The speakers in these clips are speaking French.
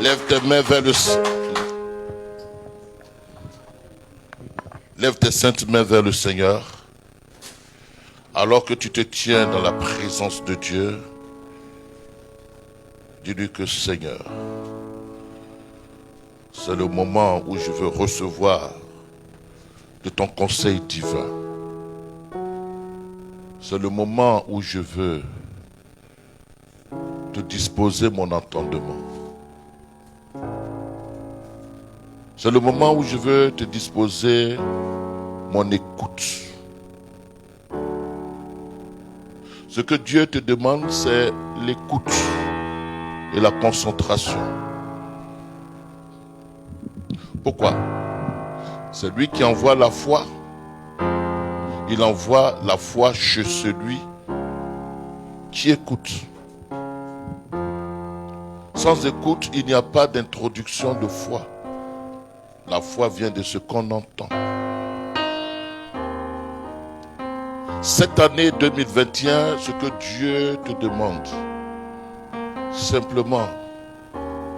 Lève tes mains vers le... Lève tes saintes mains vers le Seigneur. Alors que tu te tiens dans la présence de Dieu, dis-lui que Seigneur, c'est le moment où je veux recevoir de ton conseil divin. C'est le moment où je veux te disposer mon entendement. C'est le moment où je veux te disposer mon écoute. Ce que Dieu te demande, c'est l'écoute et la concentration. Pourquoi? C'est lui qui envoie la foi. Il envoie la foi chez celui qui écoute. Sans écoute, il n'y a pas d'introduction de foi. La foi vient de ce qu'on entend. Cette année 2021, ce que Dieu te demande, simplement,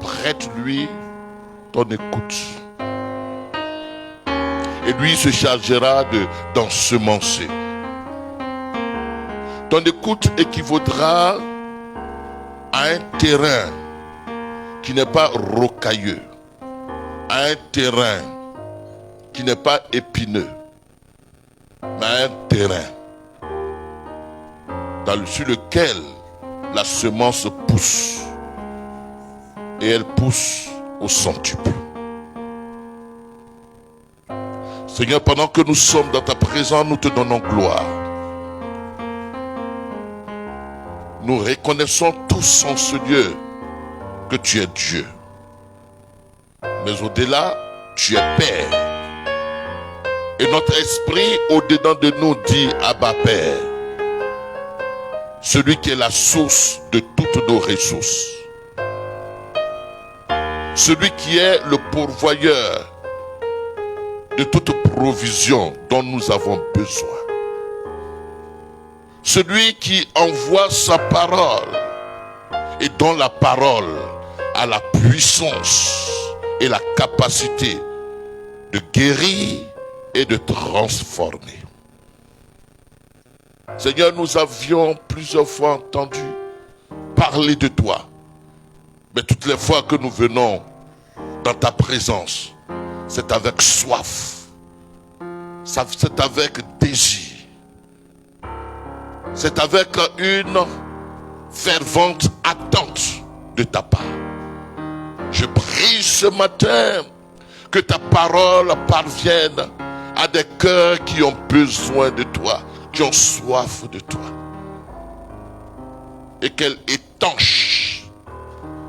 prête-lui ton écoute. Et lui se chargera d'ensemencer. Ton écoute équivaudra à un terrain qui n'est pas rocailleux, à un terrain qui n'est pas épineux, mais à un terrain sur lequel la semence pousse. Et elle pousse au centuple. Seigneur, pendant que nous sommes dans ta présence, nous te donnons gloire. Nous reconnaissons tous en ce lieu que tu es Dieu. Mais au-delà, tu es Père. Et notre esprit au-dedans de nous dit Abba Père. Celui qui est la source de toutes nos ressources. Celui qui est le pourvoyeur de toute provision dont nous avons besoin. Celui qui envoie sa parole et dont la parole a la puissance et la capacité de guérir et de transformer. Seigneur, nous avions plusieurs fois entendu parler de toi. Mais toutes les fois que nous venons dans ta présence, c'est avec soif. C'est avec désir. C'est avec une fervente attente de ta part. Je prie ce matin que ta parole parvienne à des cœurs qui ont besoin de toi, qui ont soif de toi. Et qu'elle étanche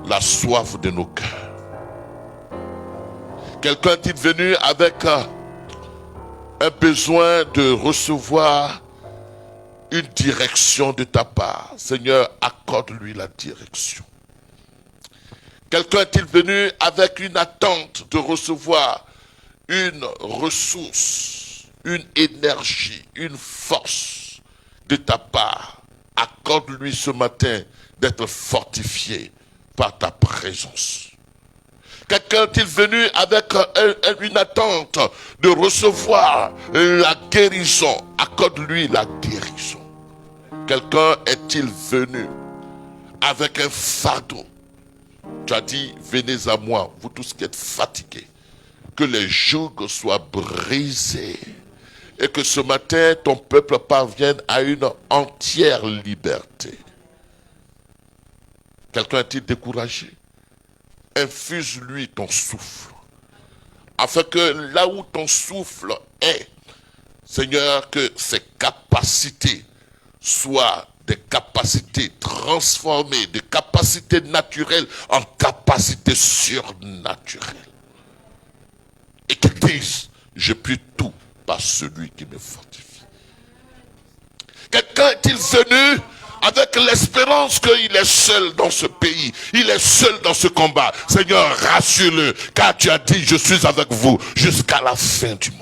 la soif de nos cœurs. Quelqu'un est venu avec un besoin de recevoir une direction de ta part. Seigneur, accorde-lui la direction. Quelqu'un est venu avec une attente de recevoir une ressource, une énergie, une force de ta part. Accorde-lui ce matin d'être fortifié par ta présence. Quelqu'un est venu avec une attente de recevoir la guérison. Accorde-lui la guérison. Quelqu'un est-il venu avec un fardeau? Tu as dit, venez à moi, vous tous qui êtes fatigués, que les jougs soient brisés et que ce matin, ton peuple parvienne à une entière liberté. Quelqu'un est-il découragé? Infuse-lui ton souffle, afin que là où ton souffle est, Seigneur, que ses capacités soient des capacités transformées, des capacités naturelles en capacités surnaturelles. Et qu'ils disent, je puis tout par celui qui me fortifie. Quelqu'un est-il venu avec l'espérance qu'il est seul dans ce pays, il est seul dans ce combat? Seigneur, rassure-le, car tu as dit, je suis avec vous jusqu'à la fin du monde.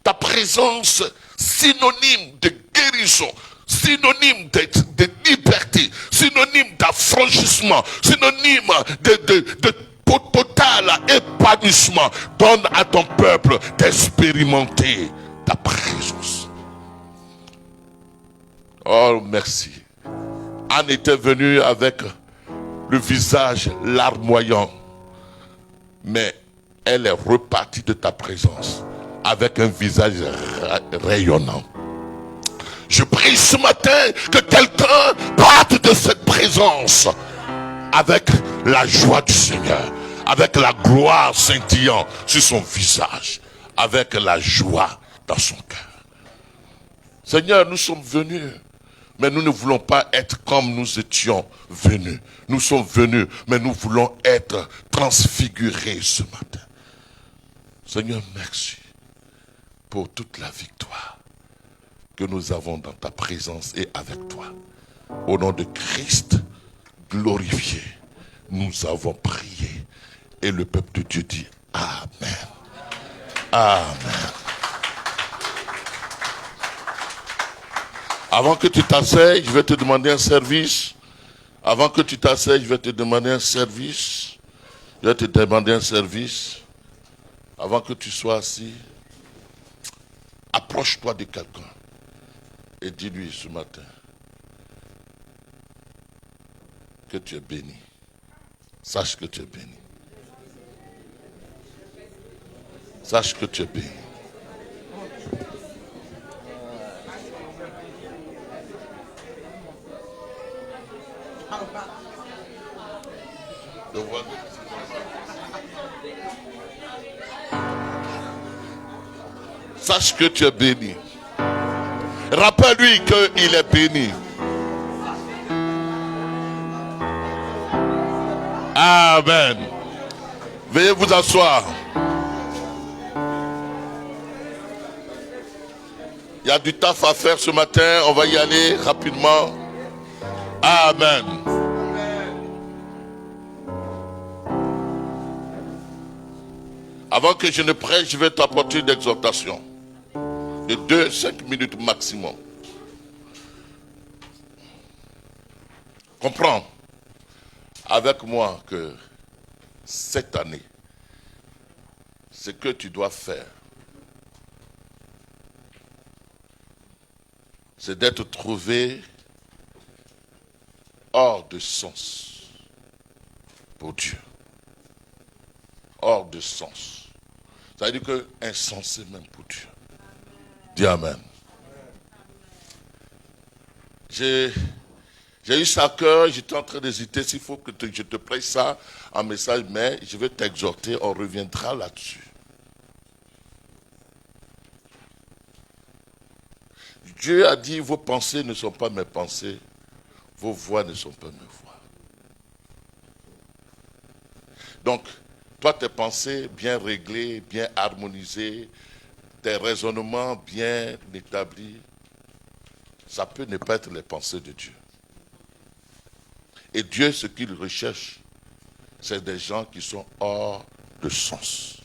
Ta présence, synonyme de guérison, synonyme de liberté, synonyme d'affranchissement, accomplissement, synonyme de total épanouissement. Donne à ton peuple d'expérimenter ta présence. Oh, merci. Anne était venue avec le visage larmoyant, mais elle est repartie de ta présence avec un visage rayonnant. Je prie ce matin que quelqu'un parte de cette présence avec la joie du Seigneur, avec la gloire scintillant sur son visage, avec la joie dans son cœur. Seigneur, nous sommes venus, mais nous ne voulons pas être comme nous étions venus. Nous sommes venus, mais nous voulons être transfigurés ce matin. Seigneur, merci pour toute la victoire que nous avons dans ta présence et avec toi. Au nom de Christ glorifié, nous avons prié. Et le peuple de Dieu dit Amen. Amen. Avant que tu t'asseyes, je vais te demander un service. Avant que tu t'asseyes, je vais te demander un service. Je vais te demander un service. Avant que tu sois assis, approche-toi de quelqu'un et dis-lui ce matin que tu es béni. Sache que tu es béni. Sache que tu es béni. Sache que tu es béni. Rappelle-lui qu'il est béni. Amen. Veuillez vous asseoir. Il y a du taf à faire ce matin. On va y aller rapidement. Amen. Avant que je ne prêche, je vais t'apporter une exhortation de 2-5 minutes maximum. Comprends avec moi que cette année, ce que tu dois faire, c'est d'être trouvé hors de sens pour Dieu. Hors de sens. Ça veut dire que insensé même pour Dieu. Dis Amen. J'ai eu ça à cœur, j'étais en train d'hésiter s'il faut que je te prêche ça en message, mais je vais t'exhorter, on reviendra là-dessus. Dieu a dit, vos pensées ne sont pas mes pensées, vos voix ne sont pas mes voix. Donc, toi, tes pensées bien réglées, bien harmonisées, tes raisonnements bien établis, ça peut ne pas être les pensées de Dieu. Et Dieu, ce qu'il recherche, c'est des gens qui sont hors de sens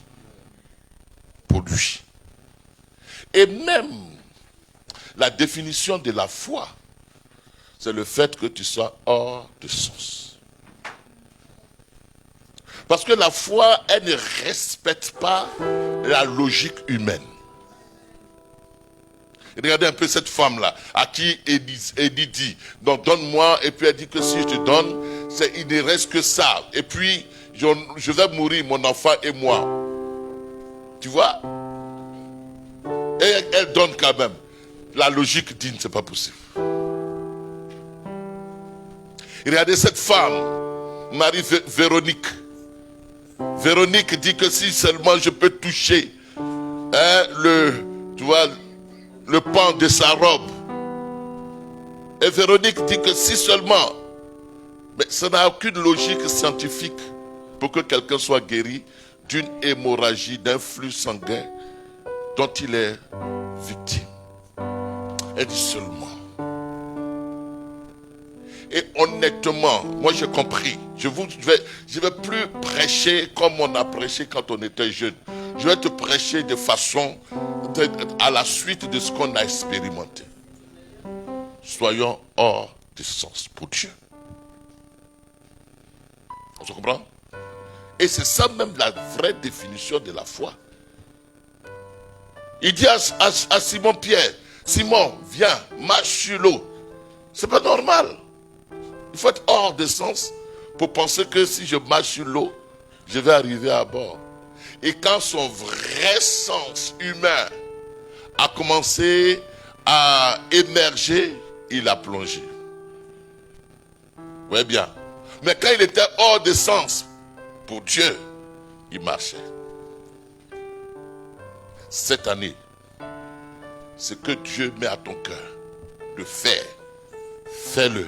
pour lui. Et même la définition de la foi, c'est le fait que tu sois hors de sens. Parce que la foi, elle ne respecte pas la logique humaine. Regardez un peu cette femme-là, à qui Élie dit, donc donne-moi, et puis elle dit que si je te donne, il ne reste que ça. Et puis, je vais mourir, mon enfant et moi. Tu vois? Et elle donne quand même. La logique dit, c'est pas possible. Regardez cette femme, Marie Véronique. Véronique dit que si seulement je peux toucher le pan de sa robe. Et Véronique dit que si seulement, mais ça n'a aucune logique scientifique pour que quelqu'un soit guéri d'une hémorragie, d'un flux sanguin dont il est victime. Elle dit seulement. Et honnêtement, moi j'ai compris. Je vais plus prêcher comme on a prêché quand on était jeune. Je vais te prêcher de façon à la suite de ce qu'on a expérimenté. Soyons hors de sens pour Dieu. On se comprend? Et c'est ça même la vraie définition de la foi. Il dit à Simon Pierre, Simon, viens, marche sur l'eau. C'est pas normal. Il faut être hors de sens pour penser que si je marche sur l'eau, je vais arriver à bord. Et quand son vrai sens humain a commencé à émerger, il a plongé. Vous voyez bien. Mais quand il était hors de sens, pour Dieu, il marchait. Cette année, ce que Dieu met à ton cœur de faire, fais-le.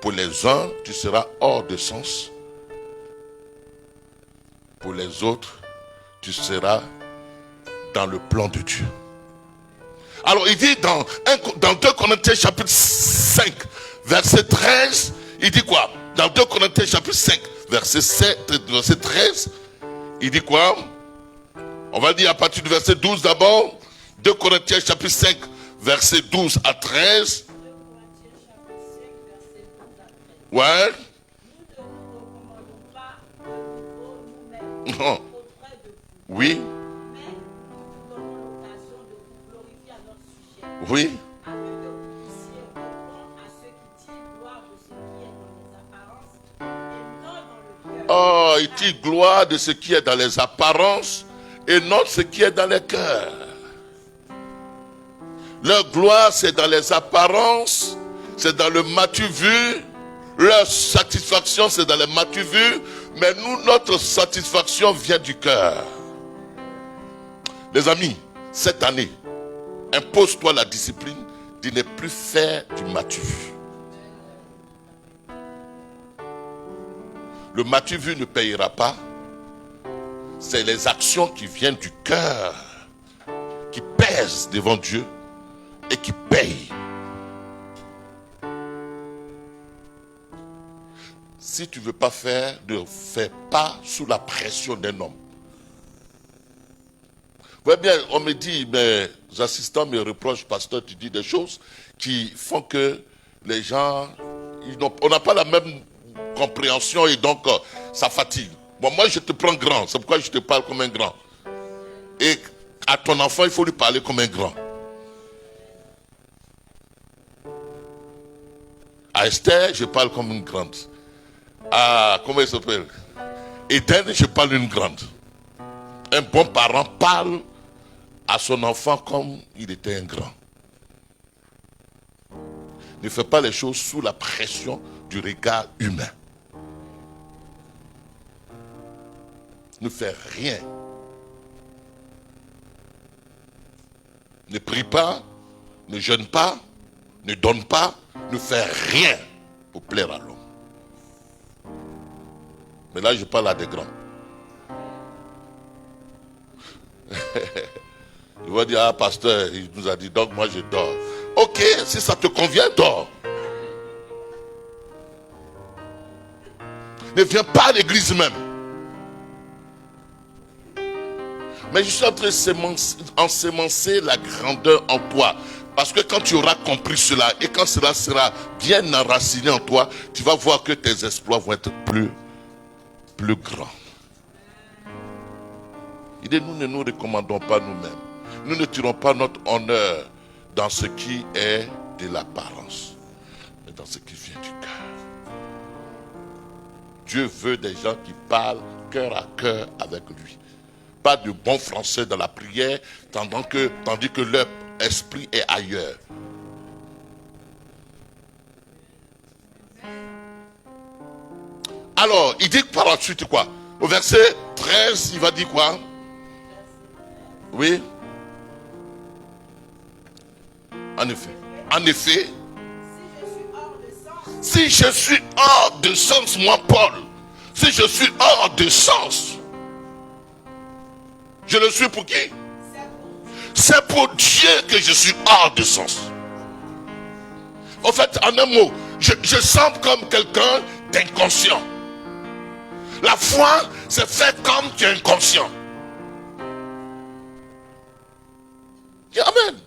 Pour les uns, tu seras hors de sens. Pour les autres, tu seras dans le plan de Dieu. Alors il dit dans 2 Corinthiens chapitre 5, verset 13, il dit quoi? Dans 2 Corinthiens chapitre 5, verset 13, il dit quoi? On va dire à partir du verset 12 d'abord. 2 Corinthiens chapitre 5, verset 12 à 13. Ouais. Non. Oui. Oui. Oh, il tire gloire de ce qui est dans les apparences et non ce qui est dans les cœurs. Leur gloire, c'est dans les apparences, c'est dans le matu vu. Leur satisfaction, c'est dans les matu vu. Mais nous, notre satisfaction vient du cœur. Les amis, cette année, impose-toi la discipline de ne plus faire du matu vu. Le matu vu ne payera pas. C'est les actions qui viennent du cœur, qui pèsent devant Dieu et qui payent. Si tu ne veux pas faire, ne fais pas sous la pression d'un homme. Vous voyez bien, on me dit, mes assistants me reprochent, pasteur, tu dis des choses qui font que les gens, on n'a pas la même compréhension et donc ça fatigue. Bon, moi je te prends grand, c'est pourquoi je te parle comme un grand. Et à ton enfant, il faut lui parler comme un grand. À Esther, je parle comme une grande. À, comment il s'appelle? Eden, je parle une grande. Un bon parent parle à son enfant comme il était un grand. Ne fais pas les choses sous la pression du regard humain. Ne fais rien. Ne prie pas, ne jeûne pas, ne donne pas, ne fais rien pour plaire à l'homme. Mais là, je parle à des grands. Il va dire, ah pasteur, il nous a dit, donc moi je dors. Ok, si ça te convient, dors. Ne viens pas à l'église même. Mais je suis en train d'ensemencer la grandeur en toi. Parce que quand tu auras compris cela, et quand cela sera bien enraciné en toi, tu vas voir que tes exploits vont être plus grands. Il dit, nous ne nous recommandons pas nous-mêmes. Nous ne tirons pas notre honneur dans ce qui est de l'apparence, mais dans ce qui vient du cœur. Dieu veut des gens qui parlent cœur à cœur avec lui. Pas de bon français dans la prière, tandis que leur esprit est ailleurs. Alors, il dit par la suite quoi? Au verset 13, il va dire quoi? Oui. En effet, si je suis hors de sens, moi Paul, si je suis hors de sens, je le suis pour qui? C'est pour Dieu que je suis hors de sens. En fait, en un mot, je semble comme quelqu'un d'inconscient. La foi, c'est fait comme tu es inconscient. Amen.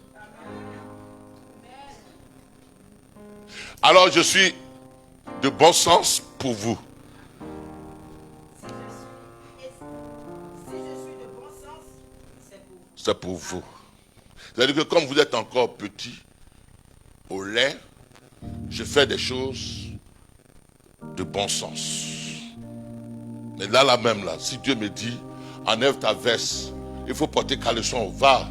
Alors je suis de bon sens pour vous. c'est pour vous. C'est-à-dire que comme vous êtes encore petit, au lait, je fais des choses de bon sens. Mais là même, si Dieu me dit, enlève ta veste, il faut porter caleçon, va,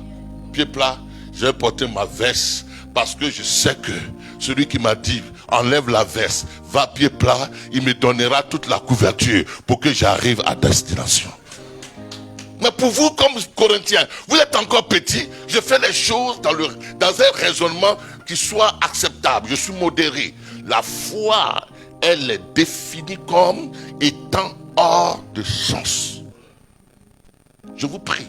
pied plat, je vais porter ma veste, parce que je sais que celui qui m'a dit, enlève la veste, va pied plat, il me donnera toute la couverture pour que j'arrive à destination. Mais pour vous, comme Corinthiens, vous êtes encore petit, je fais les choses dans un raisonnement qui soit acceptable. Je suis modéré. La foi, elle est définie comme étant hors de sens. Je vous prie.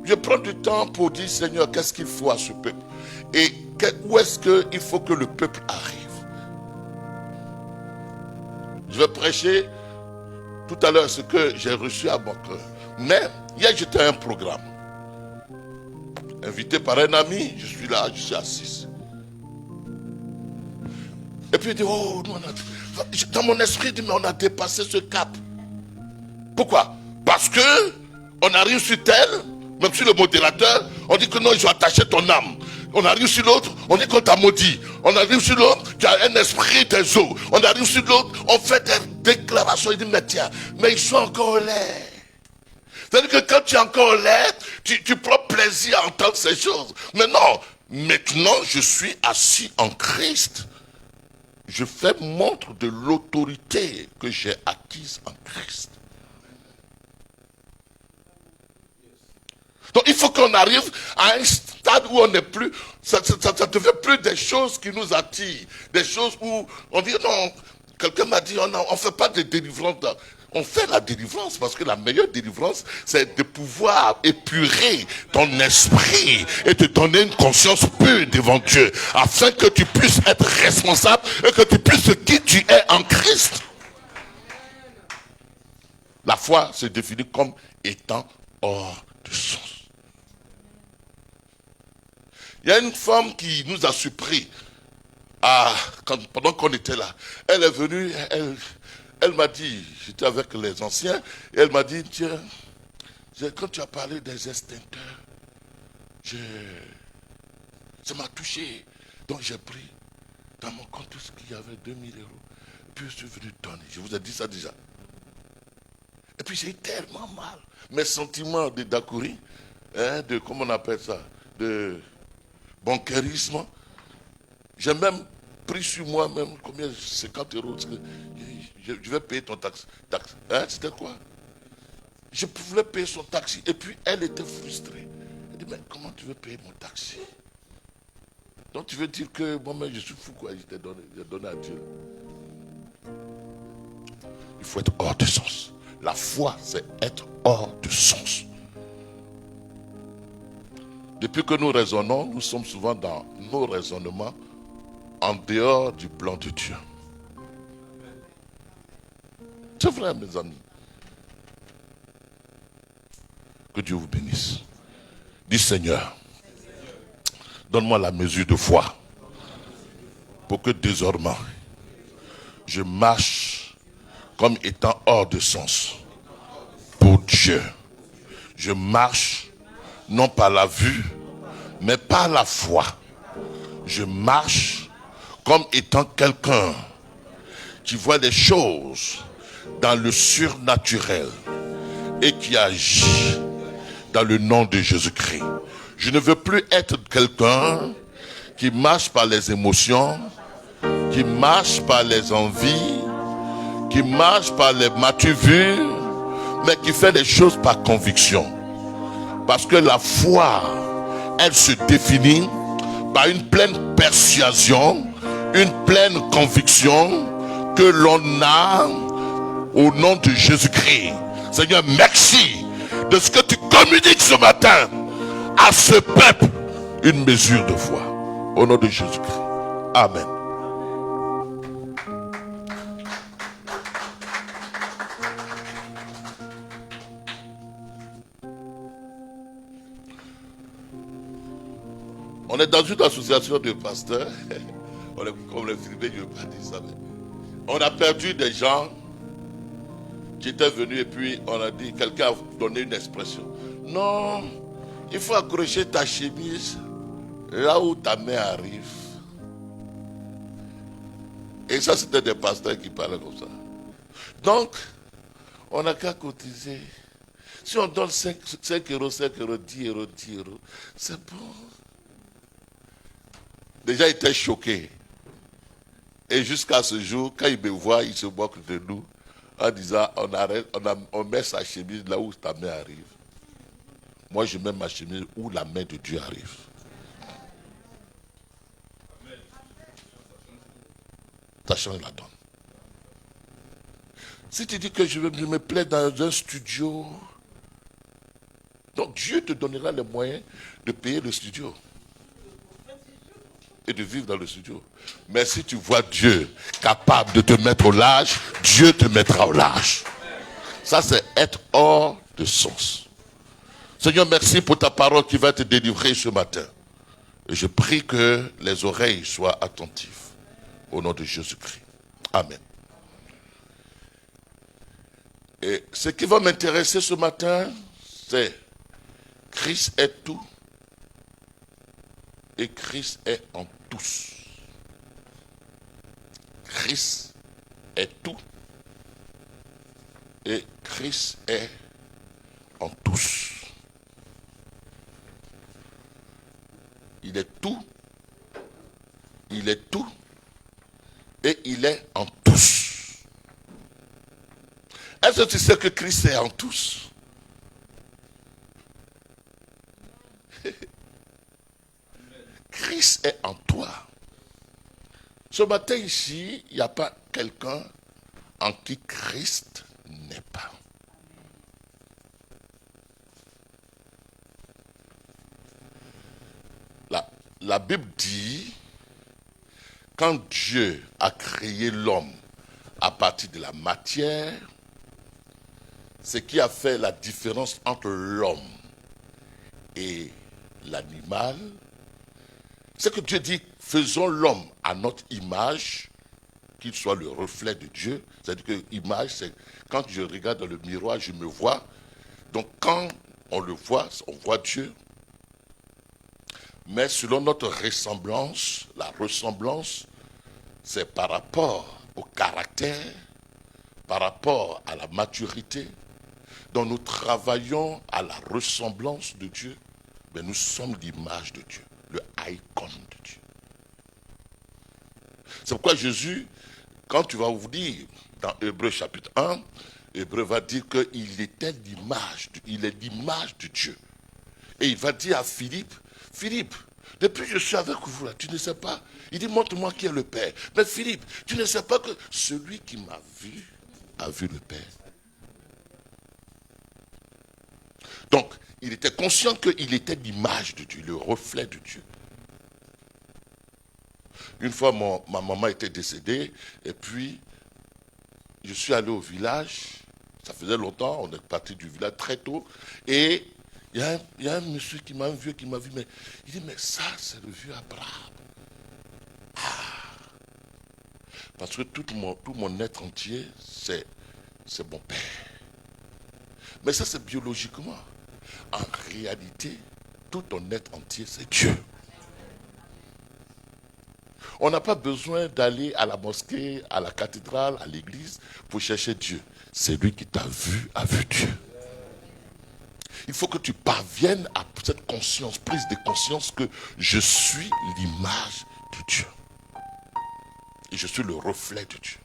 Je prends du temps pour dire, Seigneur, qu'est-ce qu'il faut à ce peuple? Et où est-ce qu'il faut que le peuple arrive? Je vais prêcher tout à l'heure ce que j'ai reçu à mon cœur. Mais hier, j'étais à un programme. Invité par un ami, je suis là, je suis assis. Et puis il dit, oh, dans mon esprit, il dit, mais on a dépassé ce cap. Pourquoi? Parce que on arrive sur tel, même sur le modérateur, on dit que non, ils ont attaché ton âme. On arrive sur l'autre, on dit qu'on t'a maudit. On arrive sur l'autre, tu as un esprit des eaux. On arrive sur l'autre, on fait des déclarations. Il dit, mais tiens, mais ils sont encore au lait. C'est-à-dire que quand tu es encore au lait, tu prends plaisir à entendre ces choses. Mais non, maintenant je suis assis en Christ. Je fais montre de l'autorité que j'ai acquise en Christ. Donc il faut qu'on arrive à un stade où on n'est plus, ça ne devient plus des choses qui nous attirent, des choses où on dit non, quelqu'un m'a dit on ne fait pas de délivrance. On fait la délivrance parce que la meilleure délivrance, c'est de pouvoir épurer ton esprit et te donner une conscience pure devant Dieu, afin que tu puisses être responsable et que tu puisses qui tu es en Christ. La foi se définit comme étant hors de sens. Il y a une femme qui nous a surpris pendant qu'on était là. Elle est venue, elle m'a dit, j'étais avec les anciens, et elle m'a dit, tiens, quand tu as parlé des extincteurs, ça m'a touché. Donc j'ai pris dans mon compte tout ce qu'il y avait, 2000 €. Puis je suis venu donner. Je vous ai dit ça déjà. Et puis j'ai eu tellement mal. Mes sentiments de daiquiri, de, comment on appelle ça, de bancarisme. J'ai même pris sur moi même combien, 50 €. Je vais payer ton taxi. C'était quoi? Je voulais payer son taxi. Et puis elle était frustrée. Elle dit, mais comment tu veux payer mon taxi? Donc tu veux dire que moi-même je suis fou quoi, j'ai donné à Dieu. Il faut être hors de sens. La foi, c'est être hors de sens. Depuis que nous raisonnons, nous sommes souvent dans nos raisonnements en dehors du plan de Dieu. C'est vrai, mes amis. Que Dieu vous bénisse. Dis Seigneur, donne-moi la mesure de foi pour que désormais je marche comme étant hors de sens pour Dieu. Je marche non par la vue, mais par la foi. Je marche comme étant quelqu'un qui voit les choses dans le surnaturel et qui agit dans le nom de Jésus-Christ. Je ne veux plus être quelqu'un qui marche par les émotions, qui marche par les envies, qui marche par les m'as-tu vu, mais qui fait les choses par conviction. Parce que la foi, elle se définit par une pleine persuasion, une pleine conviction que l'on a au nom de Jésus-Christ. Seigneur, merci de ce que tu communiques ce matin à ce peuple, une mesure de foi. Au nom de Jésus-Christ. Amen. On est dans une association de pasteurs. Comme le Philippe, je ne veux pas dire ça. Mais on a perdu des gens J'étais venu et puis on a dit, quelqu'un a donné une expression. Non, il faut accrocher ta chemise là où ta main arrive. Et ça, c'était des pasteurs qui parlaient comme ça. Donc, on n'a qu'à cotiser. Si on donne 5 euros, 5 euros, 10 euros, 10 euros, c'est bon. Déjà, il était choqué. Et jusqu'à ce jour, quand il me voit, il se moque de nous en disant, on met sa chemise là où ta main arrive. Moi, je mets ma chemise où la main de Dieu arrive. Ça change la donne. Si tu dis que je me plais dans un studio, donc Dieu te donnera les moyens de payer le studio et de vivre dans le studio. Mais si tu vois Dieu capable de te mettre au large, Dieu te mettra au large. Ça, c'est être hors de sens. Seigneur, merci pour ta parole qui va te délivrer ce matin. Et je prie que les oreilles soient attentives. Au nom de Jésus-Christ. Amen. Et ce qui va m'intéresser ce matin, c'est Christ est tout et Christ est en tous. Christ est tout et Christ est en tous. Il est tout, il est tout et il est en tous. Est-ce que tu sais que Christ est en tous? Christ est en toi. Ce matin ici, il n'y a pas quelqu'un en qui Christ n'est pas. La Bible dit, quand Dieu a créé l'homme à partir de la matière, ce qui a fait la différence entre l'homme et l'animal, c'est que Dieu dit, faisons l'homme à notre image, qu'il soit le reflet de Dieu. C'est-à-dire que l'image, c'est quand je regarde dans le miroir, je me vois. Donc quand on le voit, on voit Dieu. Mais selon notre ressemblance, la ressemblance, c'est par rapport au caractère, par rapport à la maturité. Donc nous travaillons à la ressemblance de Dieu, mais nous sommes l'image de Dieu, le icône de Dieu. C'est pourquoi Jésus, quand tu vas vous dire dans Hébreux chapitre 1, Hébreux va dire qu'il était l'image, il est l'image de Dieu. Et il va dire à Philippe, Philippe, depuis que je suis avec vous là, tu ne sais pas. Il dit, montre-moi qui est le Père. Mais Philippe, tu ne sais pas que celui qui m'a vu a vu le Père. Donc, il était conscient qu'il était l'image de Dieu, le reflet de Dieu. Une fois, ma maman était décédée, et puis, je suis allé au village. Ça faisait longtemps, on est parti du village très tôt, et il y a un monsieur qui m'a vu, mais il dit, mais ça, c'est le vieux Abraham. Ah. Parce que tout mon être entier, c'est mon père. Mais ça, c'est biologiquement. En réalité, tout ton être entier, c'est Dieu. On n'a pas besoin d'aller à la mosquée, à la cathédrale, à l'église pour chercher Dieu. C'est lui qui t'a vu, a vu Dieu. Il faut que tu parviennes à cette conscience, prise de conscience que je suis l'image de Dieu. Et je suis le reflet de Dieu.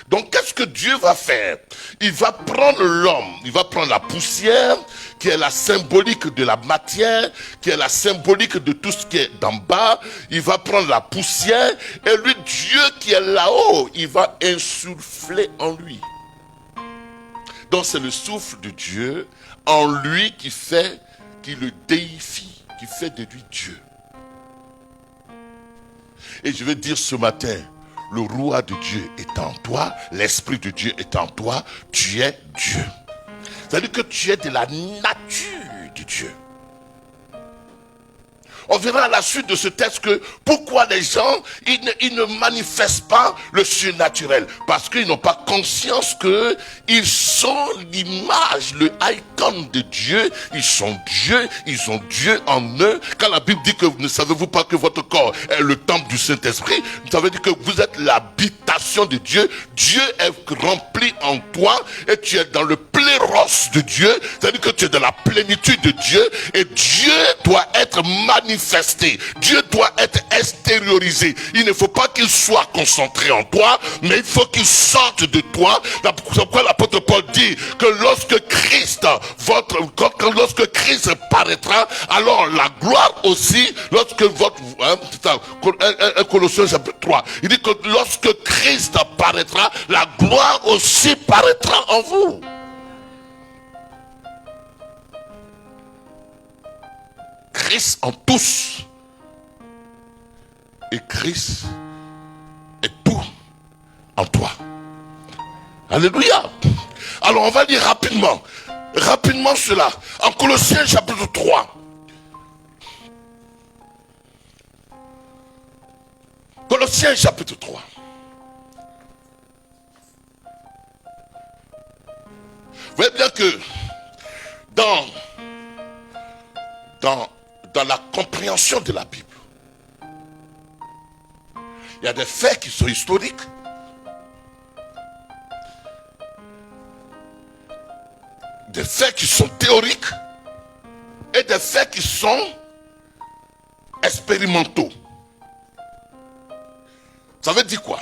Donc qu'est-ce que Dieu va faire? Il va prendre l'homme, il va prendre la poussière, qui est la symbolique de la matière, qui est la symbolique de tout ce qui est d'en bas. Il va prendre la poussière, et lui, Dieu qui est là-haut, il va insuffler en lui. Donc c'est le souffle de Dieu en lui qui le déifie, qui fait de lui Dieu. Et je veux dire ce matin, le roi de Dieu est en toi, l'esprit de Dieu est en toi, tu es Dieu. C'est-à-dire que tu es de la nature de Dieu. on verra à la suite de ce texte que pourquoi les gens, ils ne manifestent pas le surnaturel. Parce qu'ils n'ont pas conscience qu'ils sont l'image, le icône de Dieu. Ils sont Dieu, ils ont Dieu en eux. Quand la Bible dit que ne savez-vous pas que votre corps est le temple du Saint-Esprit, ça veut dire que vous êtes l'habitation de Dieu. Dieu est rempli en toi et tu es dans le pléros de Dieu. C'est-à-dire que tu es dans la plénitude de Dieu et Dieu doit être manifesté. Dieu doit être extériorisé. Il ne faut pas qu'il soit concentré en toi, mais il faut qu'il sorte de toi. C'est pourquoi l'apôtre Paul dit que lorsque Christ paraîtra, alors la gloire aussi, lorsque Colossiens chapitre 3, il dit que lorsque Christ paraîtra, la gloire aussi paraîtra en vous. Christ en tous. Et Christ est tout en toi. Alléluia. Alors on va lire rapidement cela. En Colossiens chapitre 3. Colossiens chapitre 3. Vous voyez bien que dans la compréhension de la Bible, il y a des faits qui sont historiques. Des faits qui sont théoriques. Et des faits qui sont expérimentaux. Ça veut dire quoi?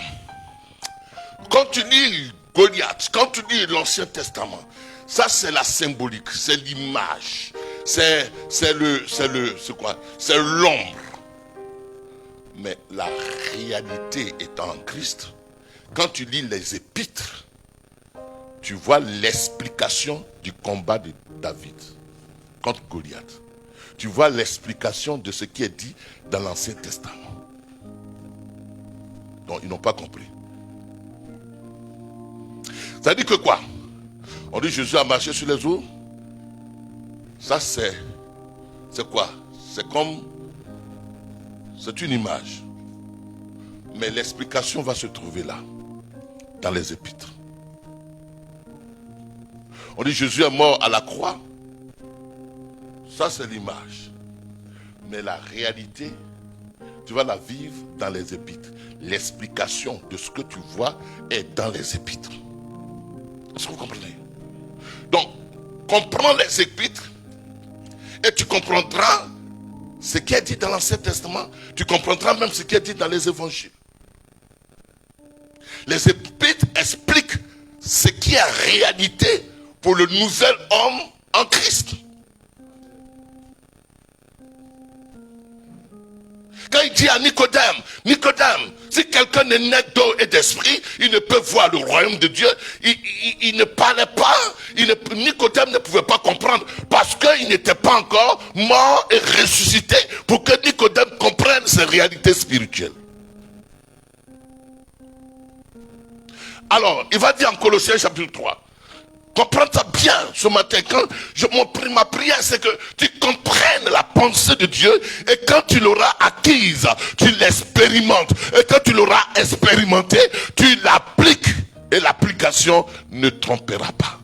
Quand tu lis Goliath, quand tu lis l'Ancien Testament, ça c'est la symbolique, c'est l'image, c'est l'ombre. Mais la réalité étant en Christ, quand tu lis les épîtres, tu vois l'explication du combat de David contre Goliath. Tu vois l'explication de ce qui est dit dans l'Ancien Testament. Donc ils n'ont pas compris. Ça dit que quoi? On dit Jésus a marché sur les eaux. Ça c'est quoi? C'est une image. Mais l'explication va se trouver là, dans les épîtres. On dit Jésus est mort à la croix. Ça c'est l'image. Mais la réalité, tu vas la vivre dans les épîtres. L'explication de ce que tu vois est dans les épîtres. Est-ce que vous comprenez? Donc, comprends les épîtres et tu comprendras ce qui est dit dans l'Ancien Testament. Tu comprendras même ce qui est dit dans les évangiles. Les épîtres expliquent ce qui est réalité pour le nouvel homme en Christ. Quand il dit à Nicodème, si quelqu'un n'est né d'eau et d'esprit, il ne peut voir le royaume de Dieu. Il ne parlait pas, Nicodème ne pouvait pas comprendre parce qu'il n'était pas encore mort et ressuscité pour que Nicodème comprenne ces réalités spirituelles. Alors, il va dire en Colossiens chapitre 3, comprends ça bien ce matin. Ma prière, c'est que tu comprennes la pensée de Dieu et quand tu l'auras acquise, tu l'expérimentes. Et quand tu l'auras expérimenté, tu l'appliques. Et l'application ne trompera pas,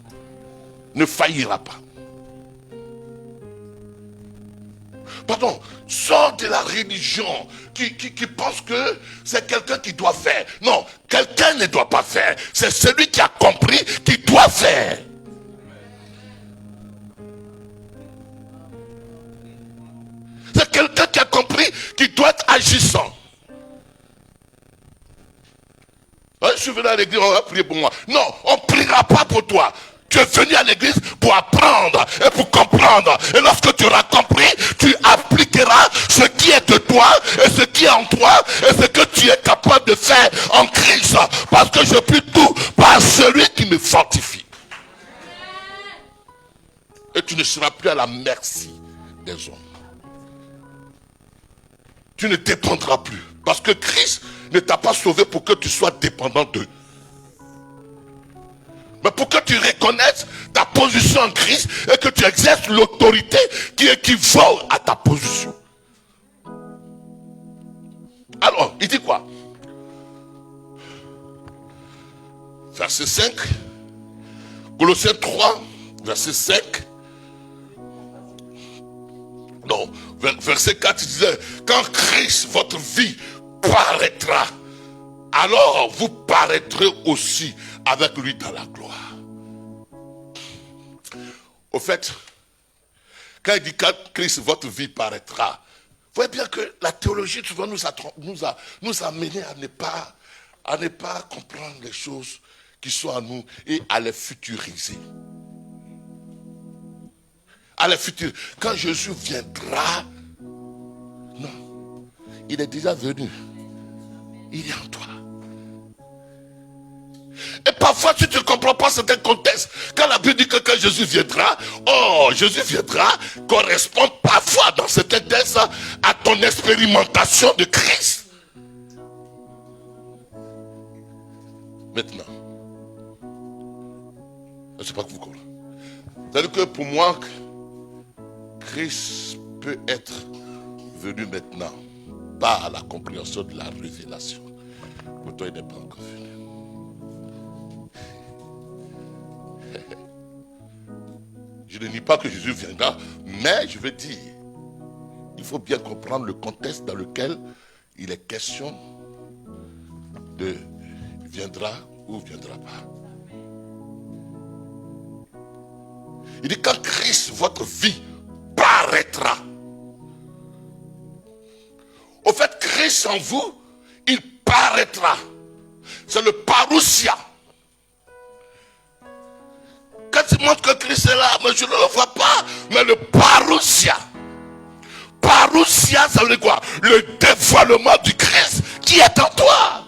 ne faillira pas. Pardon, sors de la religion qui pense que c'est quelqu'un qui doit faire. Non, quelqu'un ne doit pas faire. C'est celui qui a compris qui doit faire. C'est quelqu'un qui a compris qui doit être agissant. Je suis venu à l'église, on va prier pour moi. Non, on ne priera pas pour toi. Tu es venu à l'église pour apprendre et pour comprendre. Et lorsque tu auras compris, tu appliqueras ce qui est de toi et ce qui est en toi et ce que tu es capable de faire en Christ. Parce que je puis tout par celui qui me fortifie. Et tu ne seras plus à la merci des hommes. Tu ne dépendras plus. Parce que Christ ne t'a pas sauvé pour que tu sois dépendant d'eux. Mais pour que tu reconnaisses ta position en Christ et que tu exerces l'autorité qui équivaut à ta position. Alors, il dit quoi? Verset 5. Colossiens 3, verset 5. Non, verset 4, il disait, quand Christ, votre vie, paraîtra, alors vous paraîtrez aussi avec lui dans la gloire. Au fait, quand il dit quand Christ, votre vie paraîtra, vous voyez bien que la théologie souvent nous a menés à ne pas comprendre les choses qui sont à nous et à les futuriser. À les futuriser. Quand Jésus viendra, non, il est déjà venu. Il est en toi. Et parfois, si tu ne comprends pas certains contextes, quand la Bible dit que quand Jésus viendra, Jésus viendra correspond parfois dans certains textes à ton expérimentation de Christ. Maintenant, je ne sais pas que vous comprenez. C'est-à-dire que pour moi, Christ peut être venu maintenant, pas à la compréhension de la révélation. Pourtant, il n'est pas encore venu. Je ne dis pas que Jésus viendra, mais je veux dire, il faut bien comprendre le contexte dans lequel il est question de viendra ou viendra pas. Il dit quand Christ, votre vie, paraîtra. Au fait, Christ en vous, il paraîtra. C'est le parousia. Quand il montre que Christ est là, mais je ne le vois pas, mais le parousia. Parousia, ça veut dire quoi? Le dévoilement du Christ qui est en toi.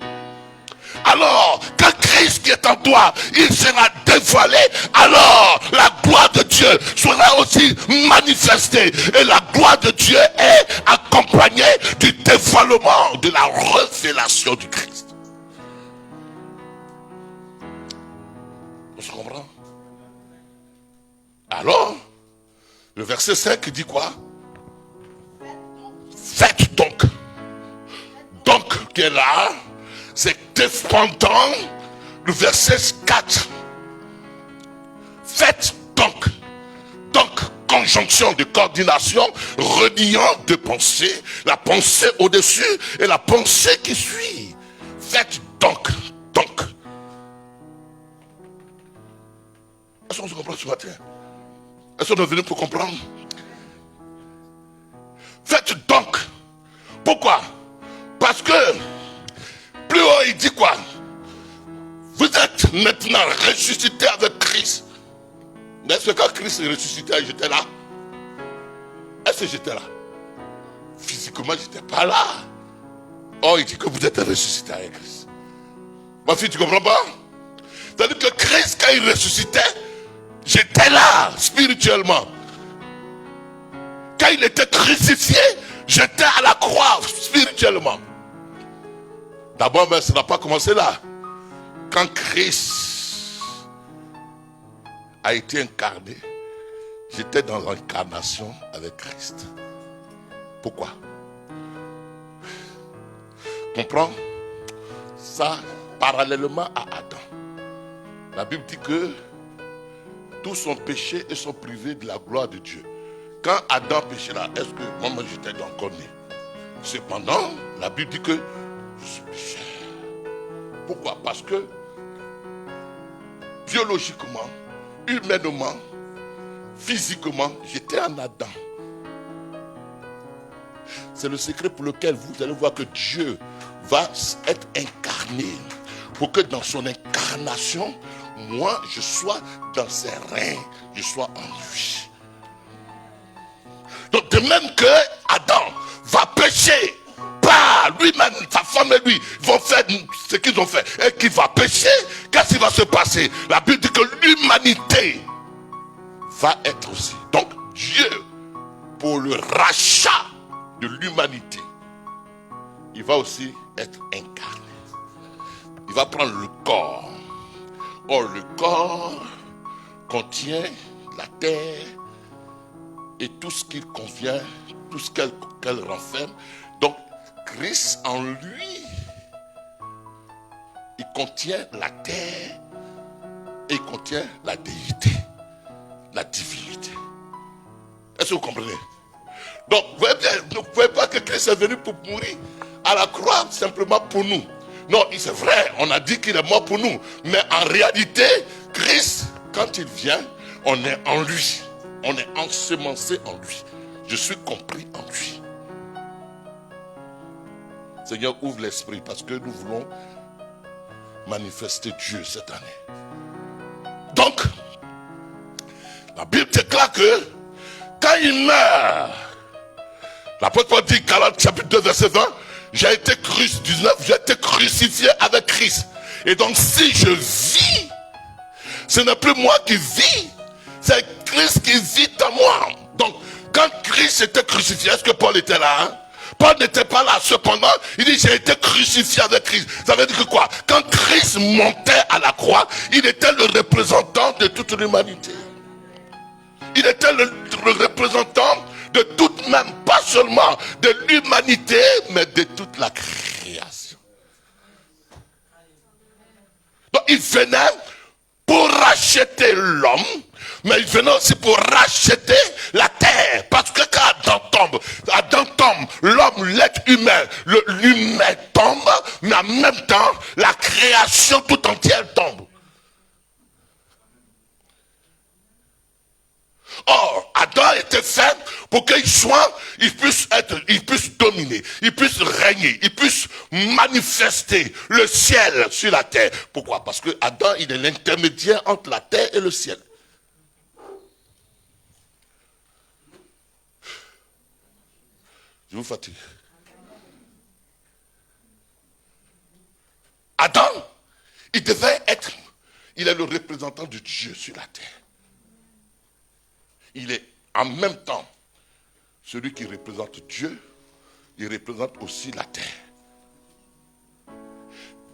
Alors, quand Christ qui est en toi, il sera dévoilé, alors la gloire de Dieu sera aussi manifestée. Et la gloire de Dieu est accompagnée du dévoilement, de la révélation du Christ. On se comprend? Alors, le verset 5 dit quoi? Faites donc. Donc, qui est là, c'est dépendant du verset 4. Faites donc. Donc, conjonction de coordination, reliant de pensée, la pensée au-dessus et la pensée qui suit. Faites donc. Donc. Est-ce qu'on se comprend ce matin? Est-ce qu'on est venu pour comprendre? Faites donc. Pourquoi? Parce que plus haut il dit quoi? Vous êtes maintenant ressuscité avec Christ. Est-ce que quand Christ est ressuscité, j'étais là? Est-ce que j'étais là? Physiquement, je n'étais pas là. Oh, il dit que vous êtes ressuscité avec Christ. Ma fille, tu ne comprends pas? C'est-à-dire que Christ, quand il ressuscitait, j'étais là, spirituellement. Quand il était crucifié, j'étais à la croix, spirituellement. D'abord, mais ça n'a pas commencé là. Quand Christ a été incarné, j'étais dans l'incarnation avec Christ. Pourquoi? Comprends? Ça, parallèlement à Adam. La Bible dit que tous ont péché et sont privés de la gloire de Dieu. Quand Adam péchait là, est-ce que moi j'étais encore né? Cependant, la Bible dit que je péchais. Pourquoi? Parce que biologiquement, humainement, physiquement, j'étais en Adam. C'est le secret pour lequel vous allez voir que Dieu va être incarné. Pour que dans son incarnation, moi, je sois dans ses reins, je sois en lui. Donc de même que Adam va pécher, pas lui-même, sa femme et lui vont faire ce qu'ils ont fait, et qu'il va pécher, qu'est-ce qui va se passer? La Bible dit que l'humanité va être aussi. Donc Dieu, pour le rachat de l'humanité, il va aussi être incarné. Il va prendre le corps. Or, le corps contient la terre et tout ce qu'il convient, tout ce qu'elle renferme. Donc, Christ en lui, il contient la terre et il contient la déité, la divinité. Est-ce que vous comprenez? Donc, vous voyez bien, vous ne voyez pas que Christ est venu pour mourir à la croix simplement pour nous. Non, c'est vrai, on a dit qu'il est mort pour nous. Mais en réalité, Christ, quand il vient, on est en lui. On est ensemencé en lui. Je suis compris en lui. Seigneur, ouvre l'esprit parce que nous voulons manifester Dieu cette année. Donc, la Bible déclare que quand il meurt, l'apôtre Paul dit, Galates chapitre 2 verset 20, j'ai été crucifié avec Christ. Et donc si je vis, ce n'est plus moi qui vis, c'est Christ qui vit en moi. Donc quand Christ était crucifié, est-ce que Paul était là, hein? Paul n'était pas là. Cependant, il dit j'ai été crucifié avec Christ. Ça veut dire que quoi? Quand Christ montait à la croix, il était le représentant de toute l'humanité. Il était le représentant de toute, même pas seulement de l'humanité, mais de toute la création. Donc il venait pour racheter l'homme, mais il venait aussi pour racheter la terre. Parce que quand Adam tombe, l'homme, l'être humain, l'humain tombe, mais en même temps, la création tout entière tombe. Or, Adam était fait pour qu'il puisse dominer, il puisse régner, il puisse manifester le ciel sur la terre. Pourquoi? Parce que Adam, il est l'intermédiaire entre la terre et le ciel. Je vous fatigue. Adam, il est le représentant de Dieu sur la terre. Il est en même temps celui qui représente Dieu, il représente aussi la terre.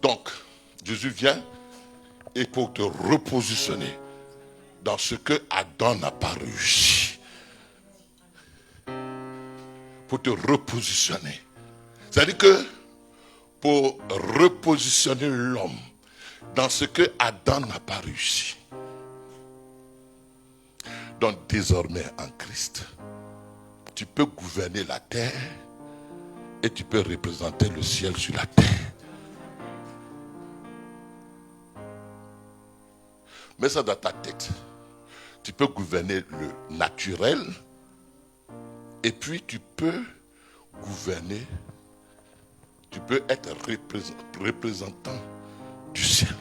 Donc, Jésus vient et pour te repositionner dans ce que Adam n'a pas réussi. Pour te repositionner. C'est-à-dire que pour repositionner l'homme dans ce que Adam n'a pas réussi. Donc désormais en Christ, tu peux gouverner la terre et tu peux représenter le ciel sur la terre. Mets ça dans ta tête. Tu peux gouverner le naturel et puis tu peux gouverner, tu peux être représentant du ciel.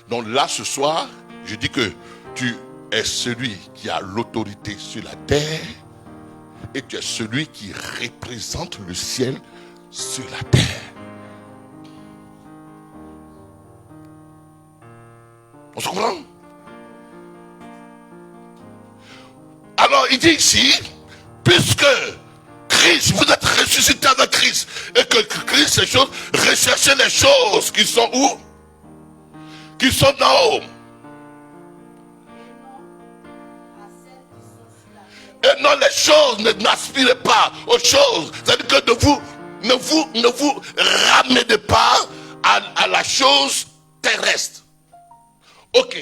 Donc là ce soir, je dis que tu es celui qui a l'autorité sur la terre et tu es celui qui représente le ciel sur la terre. On se comprend? Alors il dit ici, puisque Christ, vous êtes ressuscité avec Christ et que Christ, ces choses, recherchez les choses qui sont où? Qui sont d'en haut. Et non, les choses n'aspirez pas aux choses. C'est-à-dire que ne vous ramenez pas à la chose terrestre. Ok.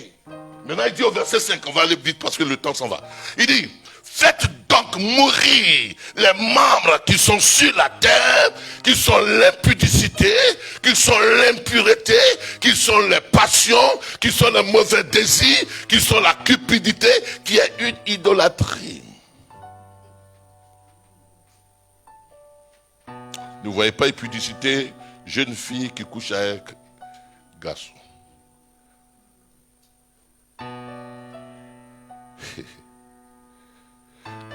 Maintenant il dit au verset 5, on va aller vite parce que le temps s'en va. Il dit, faites donc mourir les membres qui sont sur la terre, qui sont l'impudicité, qui sont l'impureté, qui sont les passions, qui sont les mauvais désirs, qui sont la cupidité, qui est une idolâtrie. Ne voyez pas impudicité, jeune fille qui couche avec garçon.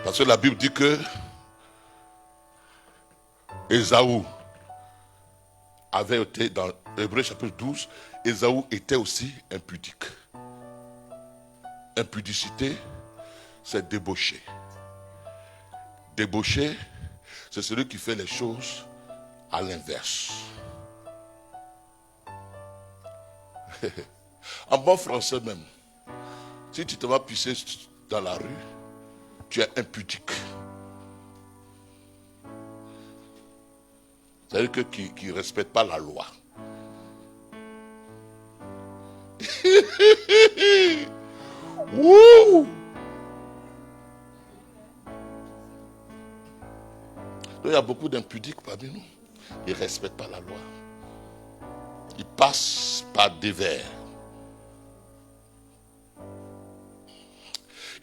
Parce que la Bible dit que Ésaü avait été, dans Hébreux chapitre 12, Ésaü était aussi impudique. Impudicité, c'est débauché. Débauché, c'est celui qui fait les choses à l'inverse. En bon français même, si tu te vas pisser dans la rue, tu es impudique. C'est-à-dire que qui ne respectent pas la loi. Wouh! Il y a beaucoup d'impudiques parmi nous. Ils ne respectent pas la loi. Ils passent par des vers.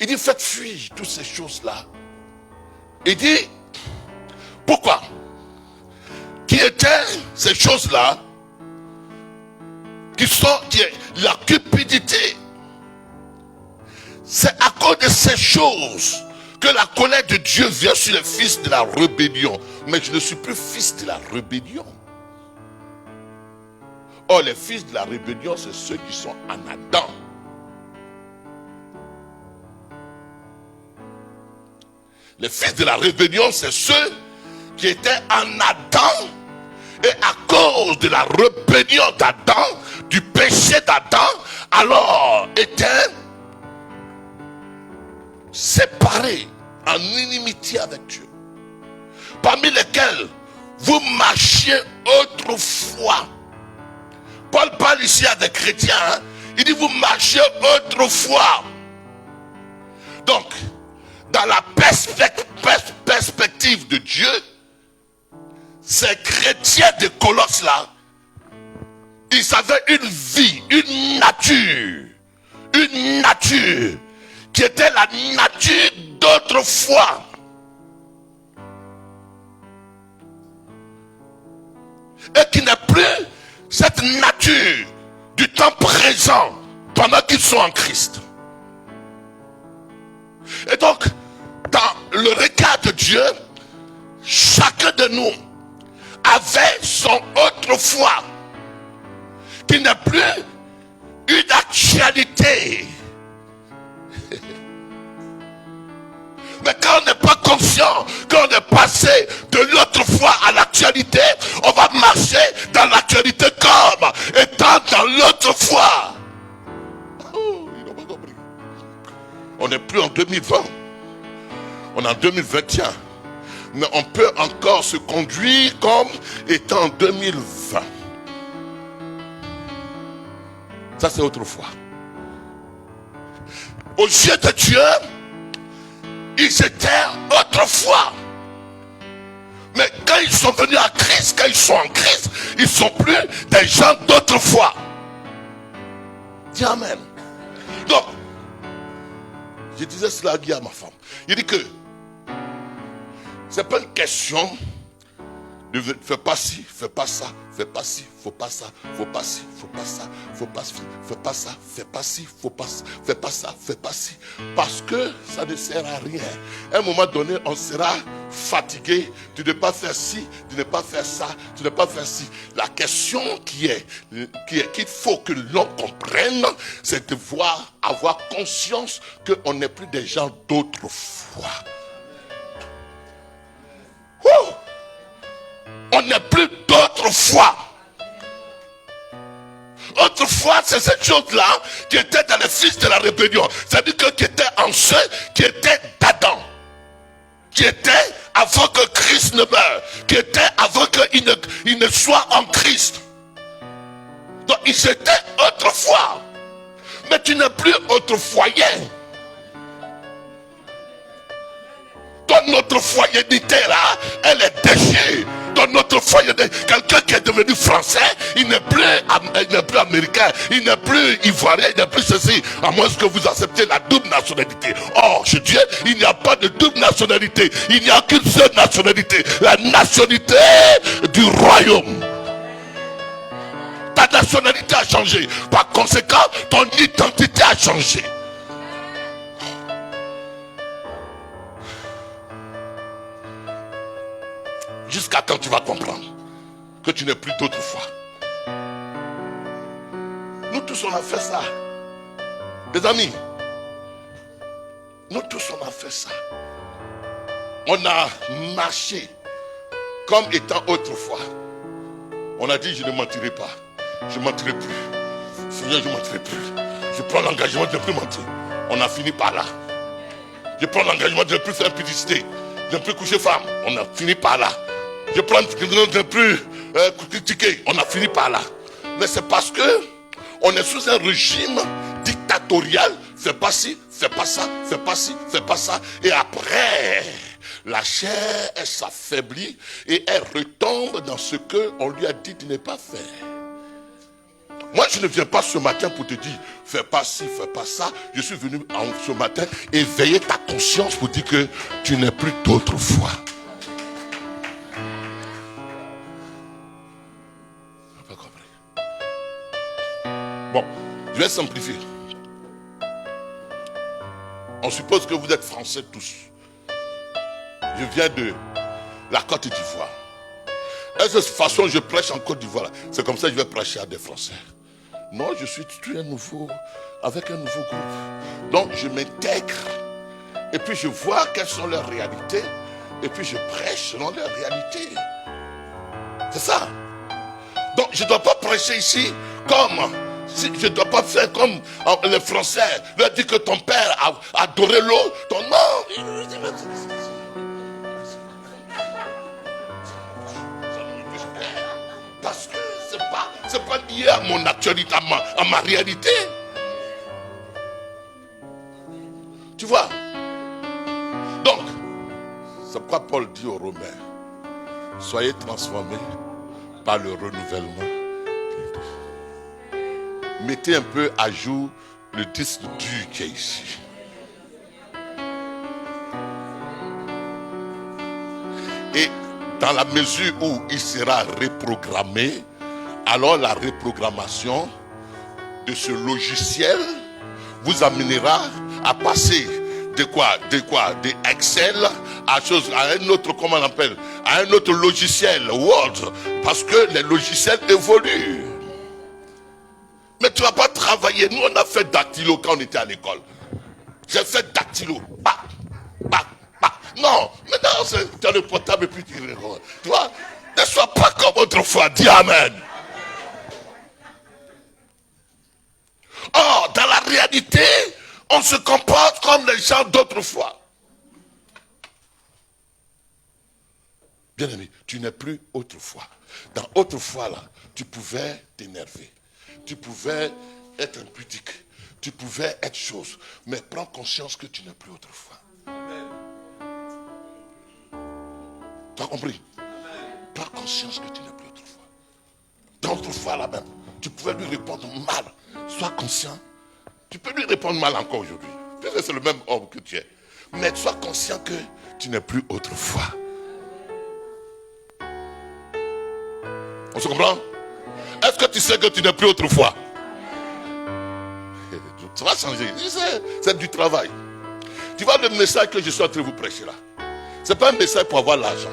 Il dit, faites fuir toutes ces choses-là. Il dit, pourquoi? Qui étaient ces choses-là qui est la cupidité. C'est à cause de ces choses que la colère de Dieu vient sur les fils de la rébellion. Mais je ne suis plus fils de la rébellion. Or, les fils de la rébellion, c'est ceux qui sont en Adam. Les fils de la rébellion, c'est ceux qui étaient en Adam. Et à cause de la rébellion d'Adam, du péché d'Adam, alors étaient séparés en inimitié avec Dieu. Parmi lesquels vous marchiez autrefois. Paul parle ici à des chrétiens. Hein? Il dit vous marchiez autrefois. Donc, dans la perspective de Dieu, ces chrétiens de Colosse là, ils avaient une vie, une nature qui était la nature d'autrefois. Et qui n'est plus cette nature du temps présent pendant qu'ils sont en Christ. Et donc, dans le regard de Dieu, chacun de nous avait son autrefois qui n'est plus une actualité. Mais quand on n'est pas conscient, quand on est passé de l'autrefois à l'actualité, on va marcher dans l'actualité comme étant dans l'autrefois. Oh, ils n'ont pas compris. On n'est plus en 2020. On est en 2021. Mais on peut encore se conduire comme étant en 2020. Ça, c'est autrefois. Aux yeux de Dieu, ils étaient autrefois. Mais quand ils sont venus à Christ, quand ils sont en Christ, ils ne sont plus des gens d'autrefois. Dis Amen. Donc, je disais cela à ma femme. Il dit que c'est pas une question de fais pas ci, fais pas ça, fais pas ci, faut pas ça, faut pas ci, faut pas ça, faut pas ci, fais pas ça, fais pas ci, faut pas ça, fais pas ça, fais pas ci. Parce que ça ne sert à rien. À un moment donné, on sera fatigué. Tu ne pas faire ci, tu ne pas faire ça, tu ne pas faire ci. La question qu'il faut que l'on comprenne, c'est de avoir conscience qu'on n'est plus des gens d'autrefois. On n'est plus d'autrefois. Autrefois, c'est cette chose-là qui était dans les fils de la rébellion. C'est-à-dire que qui était en ceux qui étaient d'Adam. Qui était avant que Christ ne meure. Qui était avant qu'il ne soit en Christ. Donc ils étaient autrefois. Mais tu n'es plus autrefoyen. Ton autrefoyenneté là, elle est déchue. Ton autrefoyenneté, quelqu'un qui est devenu français, il n'est plus américain, il n'est plus ivoirien, il n'est plus ceci, à moins que vous acceptiez la double nationalité. Or, chez Dieu, il n'y a pas de double nationalité, il n'y a qu'une seule nationalité, la nationalité du royaume. Ta nationalité a changé, par conséquent, ton identité a changé. Jusqu'à quand tu vas comprendre que tu n'es plus d'autrefois. Nous tous on a fait ça. Des amis, nous tous on a fait ça. On a marché comme étant autrefois. On a dit je ne mentirai pas. Je ne mentirai plus. Seigneur, je ne mentirai plus. Je prends l'engagement de ne plus mentir. On a fini par là. Je prends l'engagement de ne plus faire publicité. De ne plus coucher femme. On a fini par là. Je prends ne plus critiquer. On a fini par là. Mais c'est parce que on est sous un régime dictatorial. Fais pas ci, fais pas ça, fais pas ci, fais pas ça. Et après, la chair, elle s'affaiblit et elle retombe dans ce qu'on lui a dit de ne pas faire. Moi, je ne viens pas ce matin pour te dire, fais pas ci, fais pas ça. Je suis venu ce matin éveiller ta conscience pour dire que tu n'es plus d'autrefois. Pas compris. Bon, je vais simplifier. On suppose que vous êtes français tous. Je viens de la Côte d'Ivoire. Et de toute façon, je prêche en Côte d'Ivoire. C'est comme ça que je vais prêcher à des Français. Non, je suis avec un nouveau groupe. Donc, je m'intègre. Et puis, je vois quelles sont leurs réalités. Et puis, je prêche selon leurs réalités. C'est ça. Donc, je ne dois pas prêcher ici comme... Je ne dois pas faire comme les Français. Leur dire que ton père a adoré l'eau. Ton nom... Parce que c'est pas lié à mon actualité, à ma réalité. Tu vois? Donc, c'est pourquoi Paul dit aux Romains, soyez transformés par le renouvellement. Mettez un peu à jour le disque dur qui est ici. Et dans la mesure où il sera reprogrammé, alors la reprogrammation de ce logiciel vous amènera à passer de Excel à un autre, comment on appelle, à un autre logiciel, Word, parce que les logiciels évoluent. Mais tu ne vas pas travailler. Nous, on a fait dactylo quand on était à l'école. J'ai fait dactylo. Bah. Non, maintenant, tu as le portable et puis tu regardes. Tu vois, ne sois pas comme autrefois. Dis Amen. Or, dans la réalité, on se comporte comme les gens d'autrefois. Bien aimé, tu n'es plus autrefois. Dans autrefois, là, tu pouvais t'énerver. Tu pouvais être impudique. Tu pouvais être chose. Mais prends conscience que tu n'es plus autrefois. Tu as compris? Prends conscience que tu n'es plus autrefois. Dans autrefois là même, tu pouvais lui répondre mal. Sois conscient. Tu peux lui répondre mal encore aujourd'hui. Puisque c'est le même homme que tu es. Mais sois conscient que tu n'es plus autrefois. On se comprend? Est-ce que tu sais que tu n'es plus autrefois? Ça va changer. C'est du travail. Tu vois le message que je suis en train de vous prêcher là. Ce n'est pas un message pour avoir l'argent.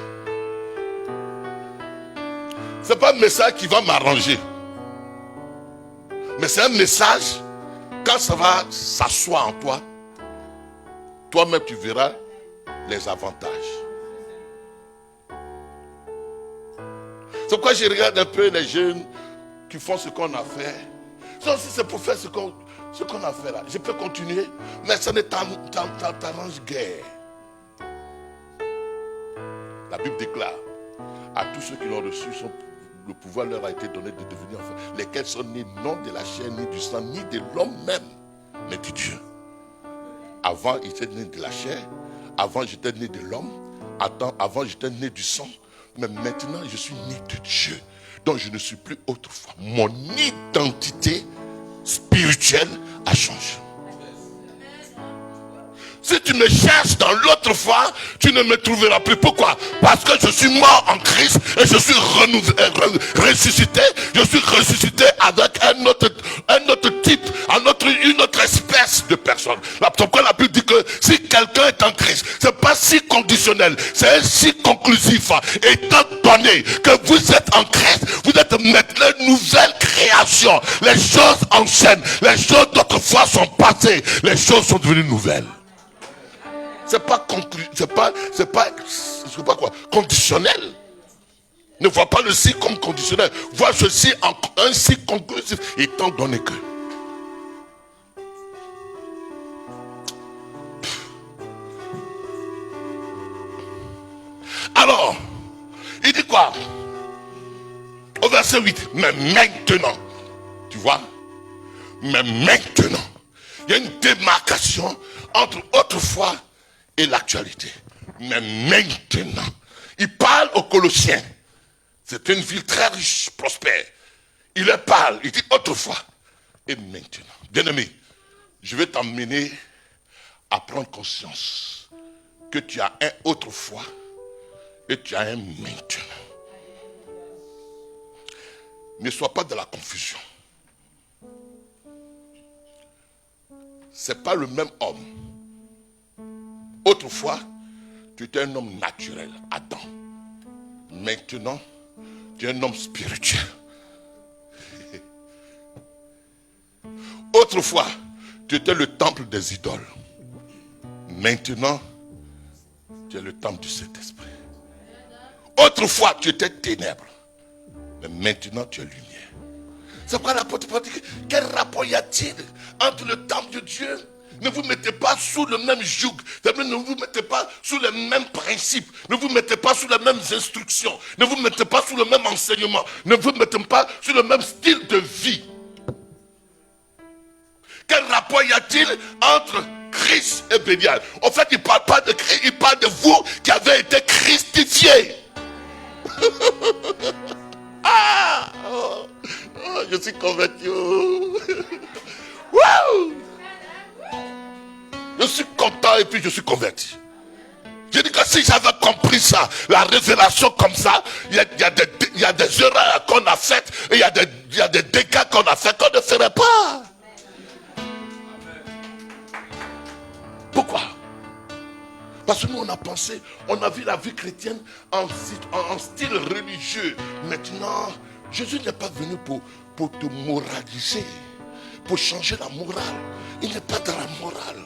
Ce n'est pas un message qui va m'arranger. Mais c'est un message, quand ça va s'asseoir en toi, toi-même tu verras les avantages. C'est pourquoi je regarde un peu les jeunes qui font ce qu'on a fait. Ça aussi c'est pour faire ce qu'on a fait là. Je peux continuer, mais ça ne t'arrange guère. La Bible déclare à tous ceux qui l'ont reçu, le pouvoir leur a été donné de devenir enfants, lesquels sont nés non de la chair, ni du sang, ni de l'homme même, mais de Dieu. Avant, ils étaient nés de la chair. Avant, j'étais né de l'homme. Avant, j'étais né du sang. Mais maintenant, je suis né de Dieu. Donc, je ne suis plus autrefois. Mon identité spirituelle a changé. Si tu me cherches dans l'autre foi, tu ne me trouveras plus. Pourquoi? Parce que je suis mort en Christ et je suis ressuscité. Je suis ressuscité avec un autre type, une autre espèce de personne. Pourquoi la Bible dit que si quelqu'un est en Christ, c'est pas si conditionnel, c'est si conclusif. Étant donné que vous êtes en Christ, vous êtes maintenant une nouvelle création. Les choses anciennes, les choses d'autrefois sont passées, les choses sont devenues nouvelles. C'est pas conditionnel. Ne vois pas le si comme conditionnel. Vois ceci en un si conclusif, étant donné que. Alors, il dit dit quoi? Au verset 8. Mais maintenant, tu vois, mais maintenant, il y a une démarcation entre autrefois et l'actualité. Mais maintenant, il parle aux Colossiens. C'est une ville très riche, prospère. Il leur parle, il dit autrefois et maintenant. Bien-aimé, je vais t'emmener à prendre conscience que tu as un autrefois et tu as un maintenant. Ne sois pas dans la confusion. C'est pas le même homme. Autrefois, tu étais un homme naturel, Adam. Maintenant, tu es un homme spirituel. Autrefois, tu étais le temple des idoles. Maintenant, tu es le temple du Saint-Esprit. Autrefois, tu étais ténèbres. Mais maintenant, tu es lumière. C'est pourquoi l'apôtre Paul dit, quel rapport y a-t-il entre le temple de Dieu? Ne vous mettez pas sous le même joug. Ne vous mettez pas sous les mêmes principes. Ne vous mettez pas sous les mêmes instructions. Ne vous mettez pas sous le même enseignement. Ne vous mettez pas sous le même style de vie. Quel rapport y a-t-il entre Christ et Bélial? En fait, il ne parle pas de Christ, il parle de vous qui avez été christifiés. Ah, je suis convaincu. Wow. Je suis content et puis je suis converti. Je dis que si j'avais compris ça, la révélation comme ça, il y a des erreurs qu'on a faites et il y a des dégâts qu'on a fait qu'on ne ferait pas. Pourquoi? Parce que nous on a pensé, on a vu la vie chrétienne en style religieux. Maintenant, Jésus n'est pas venu pour te moraliser, pour changer la morale. Il n'est pas dans la morale.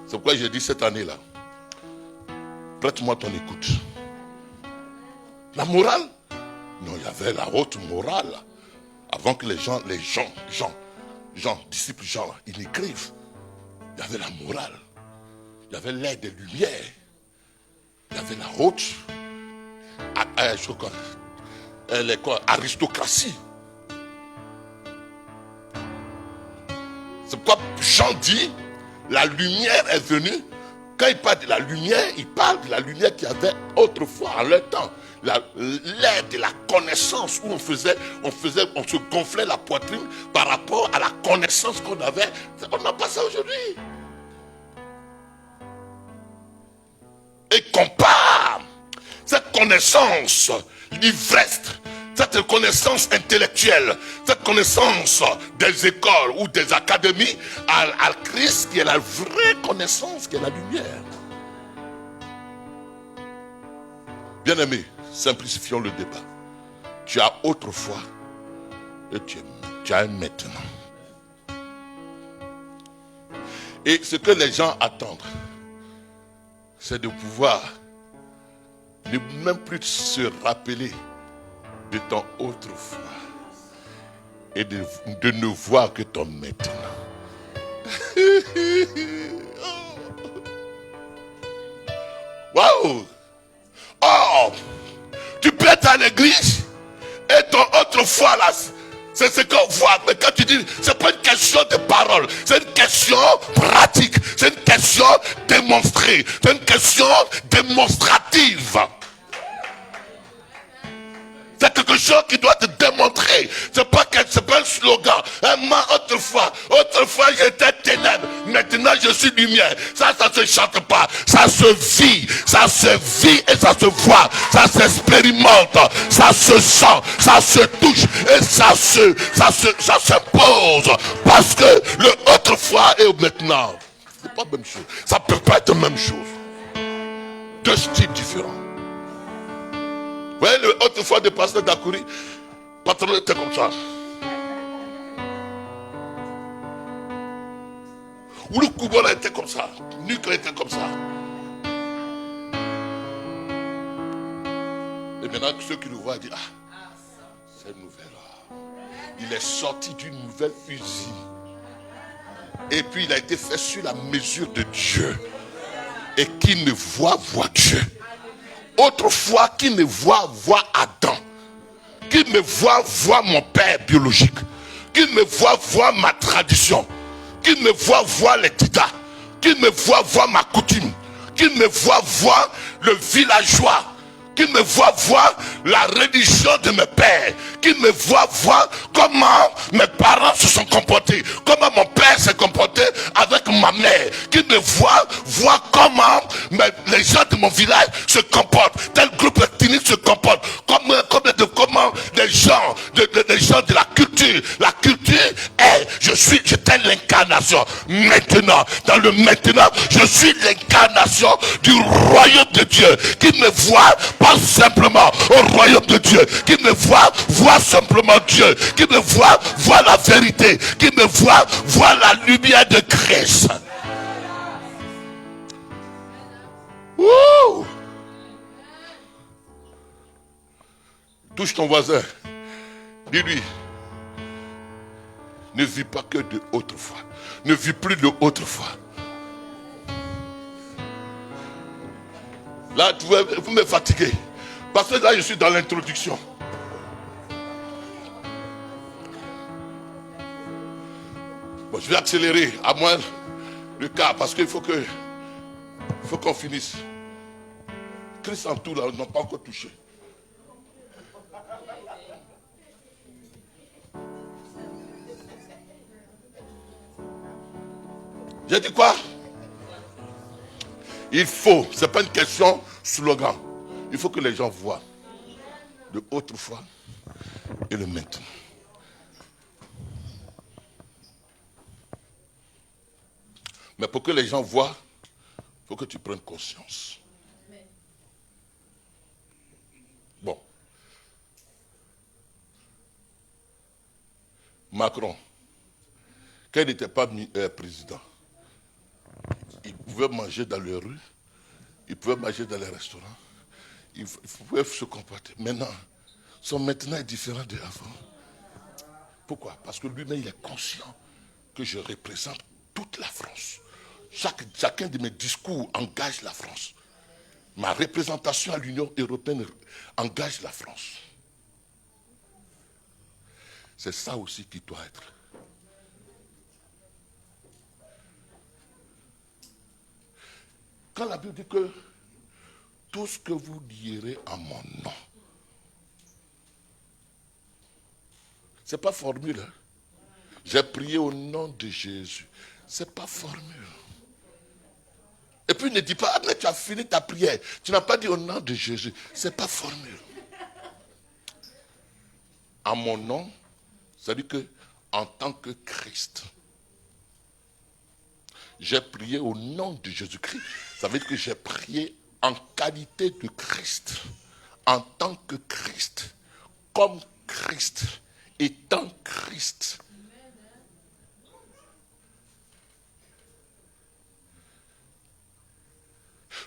C'est pourquoi j'ai dit cette année-là, prête-moi ton écoute. La morale? Non, il y avait la haute morale. Avant que les disciples Jean, ils écrivent. Il y avait la morale. Il y avait l'air des lumières. Il y avait la haute aristocratie. C'est pourquoi Jean dit, la lumière est venue. Quand il parle de la lumière, il parle de la lumière qu'il y avait autrefois, en leur temps. L'ère de la connaissance où on se gonflait la poitrine par rapport à la connaissance qu'on avait. On n'a pas ça aujourd'hui. Et compare cette connaissance, l'ivresse, cette connaissance intellectuelle, cette connaissance des écoles ou des académies à Christ qui est la vraie connaissance, qui est la lumière. Bien-aimé, simplifions le débat. Tu as autrefois et tu as maintenant. Et ce que les gens attendent, c'est de pouvoir ne même plus se rappeler de ton autrefois et de ne voir que ton maintenant. Waouh! Oh! Tu peux être à l'église et ton autrefois là, c'est ce qu'on voit. Mais quand tu dis, c'est pas une question de parole, c'est une question pratique, c'est une question démonstrée, c'est une question démonstrative. C'est quelque chose qui doit te démontrer. C'est pas un slogan. Moi, autrefois j'étais ténèbres. Maintenant je suis lumière. Ça se chante pas. Ça se vit et ça se voit. Ça s'expérimente. Ça se sent. Ça se touche. Et ça s'impose. Parce que le autrefois et maintenant, c'est pas la même chose. Ça peut pas être la même chose. Deux styles différents. Vous voyez, autrefois de pasteur d'Akouri, patron était comme ça. Ou le Koubola était comme ça. Nucléaire était comme ça. Et maintenant, ceux qui le voient disent, cette nouvelle-là, il est sorti d'une nouvelle usine. Et puis il a été fait sur la mesure de Dieu. Et qui ne voit Dieu. autrefois qui me voit Adam, qui me voit mon père biologique, qui me voit ma tradition, qui me voit les tidas, qui me voit ma coutume, qui me voit le villageois, qui me voit la religion de mes pères, qui me voit comment mes parents se sont comportés, comment mon père s'est comporté avec ma mère, qui me voit comment les gens de mon village se comportent, tel groupe ethnique se comporte, comment les gens de la culture. La culture est, j'étais l'incarnation. Maintenant, dans le maintenant, je suis l'incarnation du royaume de Dieu, qui me voit pas simplement au royaume de Dieu, qui me voit simplement Dieu, qui me voit la vérité, qui me voit la lumière de Christ. Ouh! Touche ton voisin, dis-lui, ne vis pas que de autrefois, ne vis plus de autrefois. Là, vous me fatiguez, parce que là, je suis dans l'introduction. Bon, je vais accélérer, à moins le cas, parce qu'il faut qu'on finisse. Christ en tout, là, n'ont pas encore touché. J'ai dit quoi? Il faut, ce n'est pas une question slogan. Il faut que les gens voient de autrefois et le maintenant. Mais pour que les gens voient, il faut que tu prennes conscience. Bon. Macron, quand il n'était pas président, il pouvait manger dans les rues, il pouvait manger dans les restaurants, il pouvait se comporter. Maintenant, son maintenant est différent de avant. Pourquoi? Parce que lui-même, il est conscient que je représente toute la France. Chacun de mes discours engage la France. Ma représentation à l'Union européenne engage la France. C'est ça aussi qui doit être. Quand la Bible dit que tout ce que vous direz en mon nom, ce n'est pas formule. Hein? J'ai prié au nom de Jésus. Ce n'est pas formule. Et puis ne dis pas, ah, mais tu as fini ta prière. Tu n'as pas dit au nom de Jésus. Ce n'est pas formule. En mon nom, c'est-à-dire que en tant que Christ, j'ai prié au nom de Jésus-Christ. Ça veut dire que j'ai prié en qualité de Christ, en tant que Christ, comme Christ, étant Christ.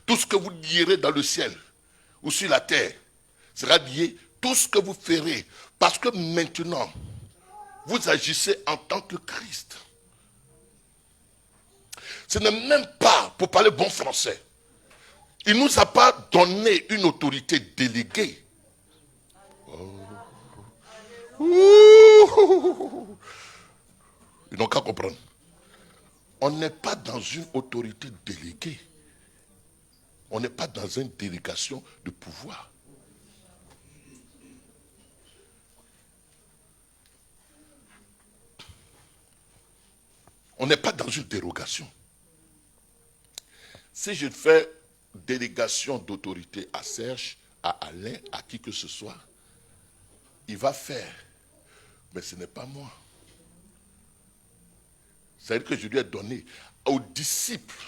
Tout ce que vous direz dans le ciel ou sur la terre sera lié, tout ce que vous ferez, parce que maintenant, vous agissez en tant que Christ. Ce n'est même pas, pour parler bon français, il ne nous a pas donné une autorité déléguée. Ils n'ont qu'à comprendre. On n'est pas dans une autorité déléguée. On n'est pas dans une délégation de pouvoir. On n'est pas dans une dérogation. Si je fais délégation d'autorité à Serge, à Alain, à qui que ce soit, il va faire. Mais ce n'est pas moi. C'est-à-dire que je lui ai donné aux disciples,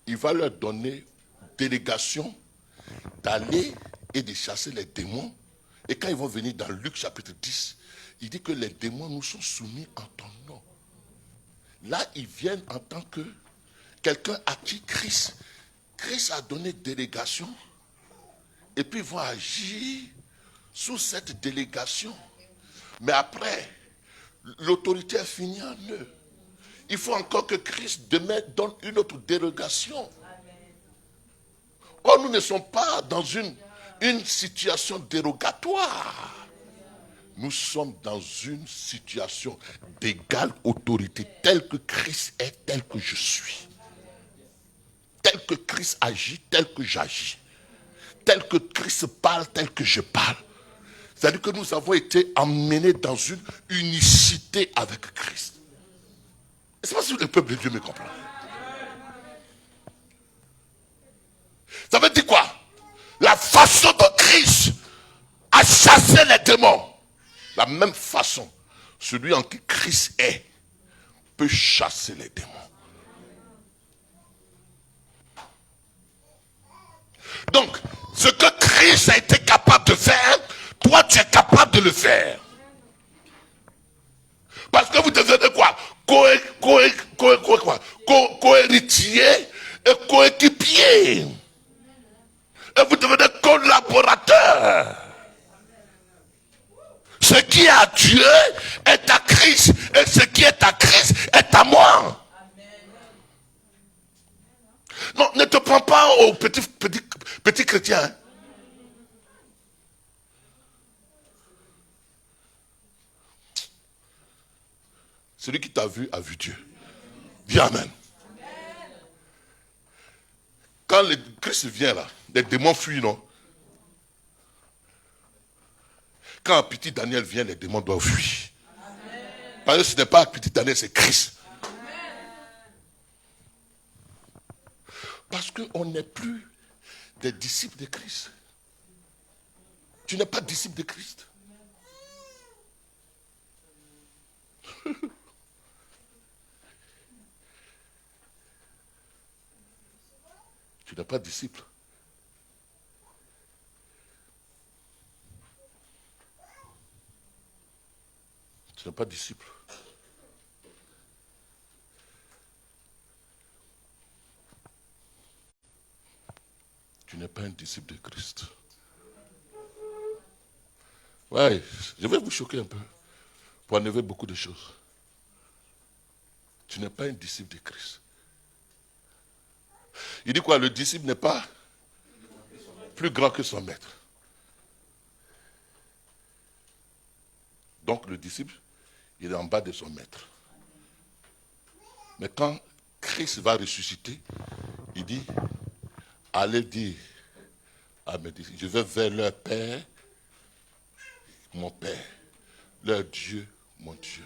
il va leur donner délégation d'aller et de chasser les démons. Et quand ils vont venir dans Luc chapitre 10, il dit que les démons nous sont soumis en ton nom. Là, ils viennent en tant que quelqu'un à qui Christ a donné délégation. Et puis ils vont agir sous cette délégation. Mais après, l'autorité est finie en eux. Il faut encore que Christ demain donne une autre délégation. Oh, nous ne sommes pas dans une situation dérogatoire. Nous sommes dans une situation d'égale autorité, telle que Christ est, tel que je suis. Tel que Christ agit, tel que j'agis. Tel que Christ parle, tel que je parle. C'est-à-dire que nous avons été emmenés dans une unicité avec Christ. Je ne sais pas si le peuple de Dieu me comprend. Ça veut dire quoi? La façon dont Christ a chassé les démons. La même façon, celui en qui Christ est peut chasser les démons. Donc, ce que Christ a été capable de faire, toi tu es capable de le faire. Parce que vous devenez quoi? Co-héritier et coéquipier. Et vous devenez collaborateur. Ce qui est à Dieu est à Christ. Et ce qui est à Christ est à moi. Non, ne te prends pas au petit chrétien. Hein. Celui qui t'a vu a vu Dieu. Dis Amen. Quand le Christ vient là, les démons fuient, non? Quand un petit Daniel vient, les démons doivent fuir. Parce que ce n'est pas un petit Daniel, c'est Christ. Parce qu'on n'est plus des disciples de Christ. Tu n'es pas disciple de Christ. Tu n'es pas disciple. Tu n'es pas disciple. Tu n'es pas un disciple de Christ. Ouais, je vais vous choquer un peu pour enlever beaucoup de choses. Tu n'es pas un disciple de Christ. Il dit quoi? Le disciple n'est pas plus grand que son maître. Donc le disciple, il est en bas de son maître. Mais quand Christ va ressusciter, il dit, allez dire à mes disciples, je vais vers leur Père, mon Père, leur Dieu, mon Dieu.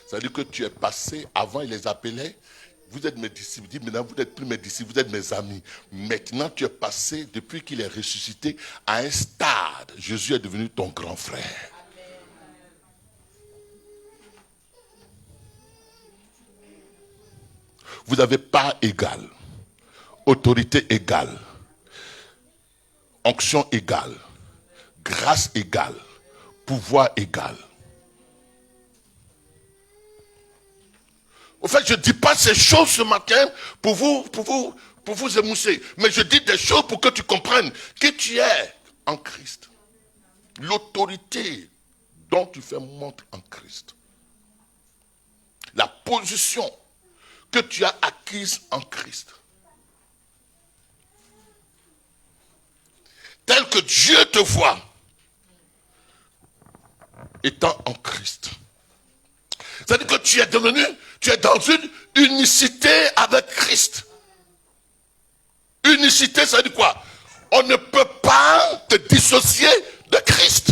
C'est-à-dire que tu es passé, avant il les appelait, vous êtes mes disciples. Il dit, maintenant vous n'êtes plus mes disciples, vous êtes mes amis. Maintenant tu es passé, depuis qu'il est ressuscité, à un stade. Jésus est devenu ton grand frère. Vous n'avez pas égal, autorité égale, onction égale, grâce égale, pouvoir égal. En fait, je ne dis pas ces choses ce matin pour vous émousser, mais je dis des choses pour que tu comprennes qui tu es en Christ. L'autorité dont tu fais montre en Christ. La position que tu as acquise en Christ. Tel que Dieu te voit étant en Christ. C'est-à-dire que tu es dans une unicité avec Christ. Unicité, ça veut dire quoi? On ne peut pas te dissocier de Christ.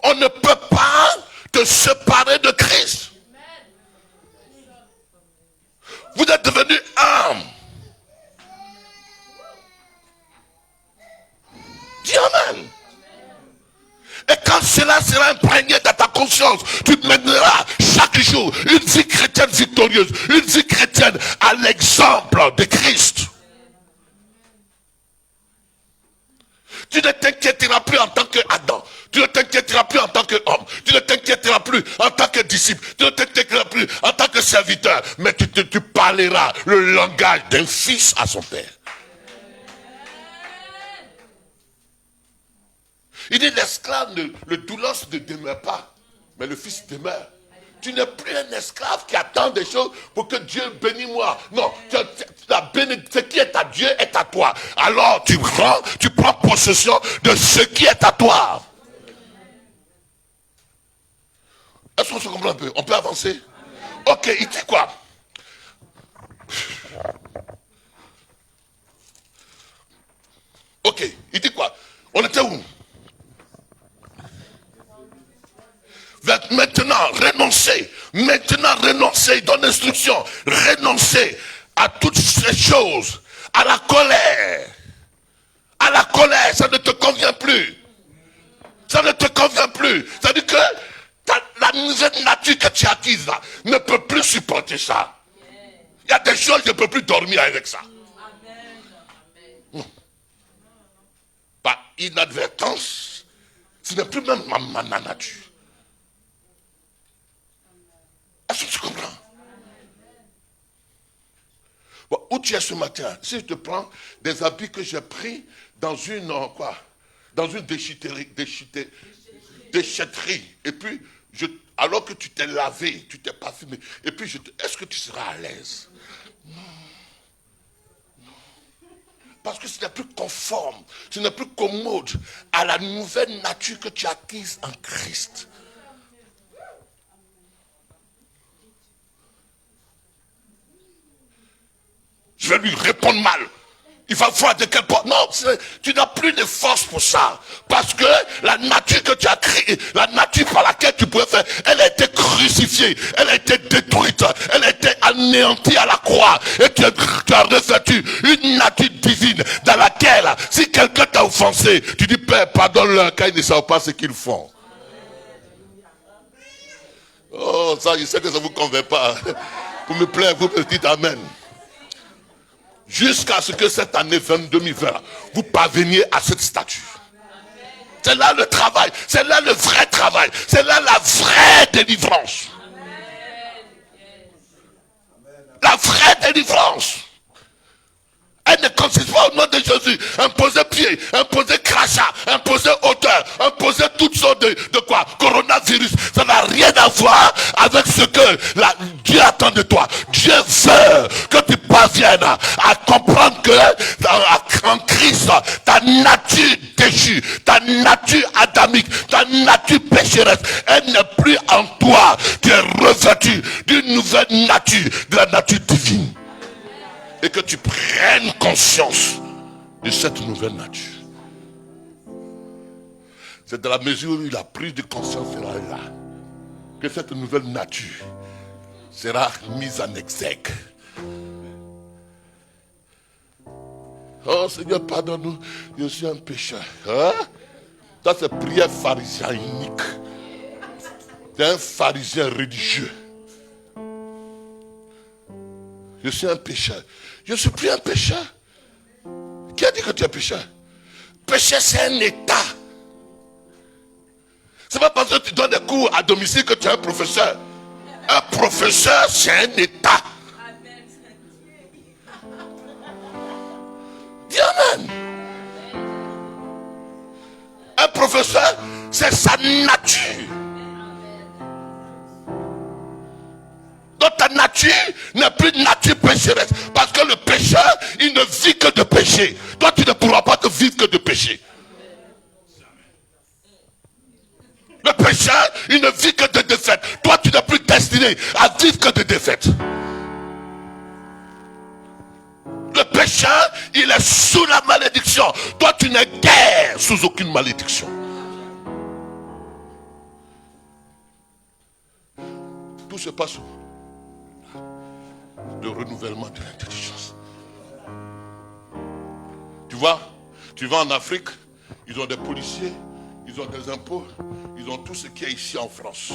On ne peut pas te séparer de Christ. Vous êtes devenus un. Dis Amen. Et quand cela sera imprégné dans ta conscience, tu mèneras chaque jour une vie chrétienne victorieuse, une vie chrétienne à l'exemple de Christ. Tu ne t'inquiéteras plus en tant qu'Adam. Tu ne t'inquiéteras plus en tant qu'homme. Tu ne t'inquiéteras plus en tant que disciple. Tu ne t'inquiéteras plus en tant que serviteur. Mais tu parleras le langage d'un fils à son père. Il dit l'esclave, le doulos ne demeure pas, mais le fils demeure. Tu n'es plus un esclave qui attend des choses pour que Dieu bénisse moi. Non, ce qui est à Dieu est à toi. Alors tu prends possession de ce qui est à toi. Est-ce qu'on se comprend un peu? On peut avancer? Ok, il dit quoi? Ok, il dit quoi? On était où? Maintenant, renoncez. Maintenant, renoncez. Il donne l'instruction. Renoncez à toutes ces choses. À la colère. À la colère, ça ne te convient plus. Ça ne te convient plus. Ça veut dire que la nouvelle nature que tu as acquise là ne peut plus supporter ça. Il y a des choses, je ne peux plus dormir avec ça. Par inadvertance, ce n'est plus même ma nature. Est-ce que tu comprends? Bon, où tu es ce matin? Si je te prends des habits que j'ai pris dans une déchetterie, et puis alors que tu t'es lavé, tu t'es parfumé, et puis est-ce que tu seras à l'aise? Non. Parce que ce n'est plus conforme, ce n'est plus commode à la nouvelle nature que tu as acquise en Christ. Je vais lui répondre mal. Il va voir de quel point. Non, tu n'as plus de force pour ça. Parce que la nature que tu as créée, la nature par laquelle tu pouvais faire, elle a été crucifiée, elle a été détruite, elle a été anéantie à la croix. Et tu as revêtu une nature divine dans laquelle, si quelqu'un t'a offensé, tu dis, Père, pardonne-leur, car ils ne savent pas ce qu'ils font. Oh, ça, je sais que ça ne vous convainc pas. Pour me plaire, vous me dites Amen. Jusqu'à ce que cette année 2020, vous parveniez à cette stature. C'est là le travail, c'est là le vrai travail, c'est là la vraie délivrance. La vraie délivrance. Elle ne consiste pas au nom de Jésus. Imposer pied, imposer crachat, imposer hauteur, imposer toutes sortes de quoi? Coronavirus. Ça n'a rien à voir avec ce que Dieu attend de toi. Dieu veut que tu parviennes à comprendre que en Christ, ta nature déchue, ta nature adamique, ta nature pécheresse, elle n'est plus en toi. Tu es revêtu d'une nouvelle nature, de la nature divine. Et que tu prennes conscience de cette nouvelle nature. C'est dans la mesure où la prise de conscience sera là que cette nouvelle nature sera mise en exergue. Oh Seigneur, pardonne-nous, je suis un pécheur. Hein? Ça c'est prière pharisien unique. C'est un pharisien religieux. Je suis un pécheur. Je ne suis plus un pécheur. Qui a dit que tu es pécheur? Péché, c'est un état. C'est pas parce que tu donnes des cours à domicile que tu es un professeur. Un professeur, c'est un état. Dis Amen. Un professeur, c'est sa nature. Donc ta nature n'est plus nature pécheresse. Parce que le pécheur, il ne vit que de péché. Toi, tu ne pourras pas te vivre que de péché. Le pécheur, il ne vit que de défaite. Toi, tu n'es plus destiné à vivre que de défaite. Le pécheur, il est sous la malédiction. Toi, tu n'es guère sous aucune malédiction. Tout se passe où? Le renouvellement de l'intelligence. Tu vas en Afrique, ils ont des policiers, ils ont des impôts, ils ont tout ce qui est ici en France.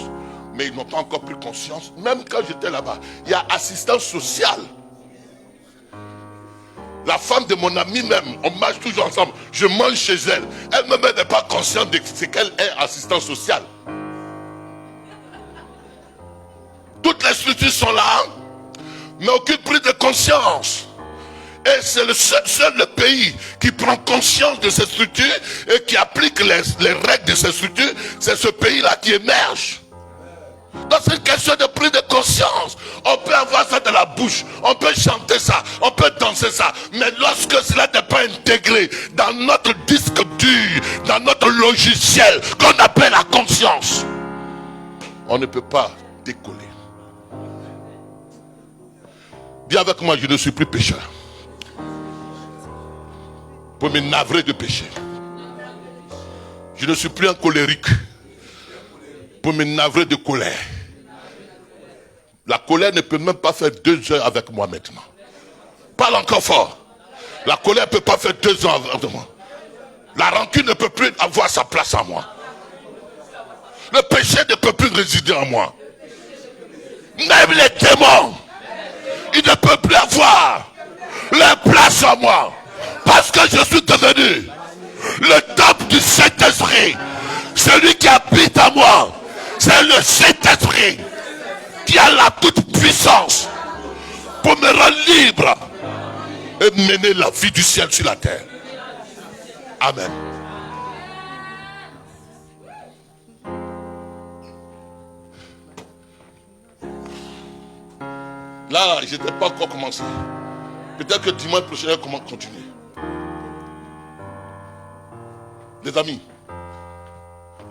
Mais ils n'ont pas encore pris conscience. Même quand j'étais là-bas, il y a assistance sociale. La femme de mon ami même, on mange toujours ensemble. Je mange chez elle. Elle-même n'est pas consciente de ce qu'elle est assistance sociale. Toutes les structures sont là, mais aucune prise de conscience. Et c'est le seul le pays qui prend conscience de ces structures et qui applique les règles de ces structures. C'est ce pays-là qui émerge. Donc c'est une question de prise de conscience. On peut avoir ça dans la bouche, on peut chanter ça, on peut danser c'est ça. Mais lorsque cela n'est pas intégré dans notre disque dur, dans notre logiciel qu'on appelle la conscience, on ne peut pas décoller. Dis avec moi, je ne suis plus pécheur. Pour me navrer de péché. Je ne suis plus un colérique. Pour me navrer de colère. La colère ne peut même pas faire 2 heures avec moi maintenant. Parle encore fort. La colère ne peut pas faire 2 ans avec moi. La rancune ne peut plus avoir sa place en moi. Le péché ne peut plus résider en moi. Même les démons, ils ne peuvent plus avoir leur place en moi. Parce que je suis devenu le temple du Saint-Esprit. Celui qui habite en moi, c'est le Saint-Esprit qui a la toute puissance pour me rendre libre et mener la vie du ciel sur la terre. Amen. Là, je n'ai pas encore commencé. Peut-être que dimanche prochain, comment continuer. Les amis,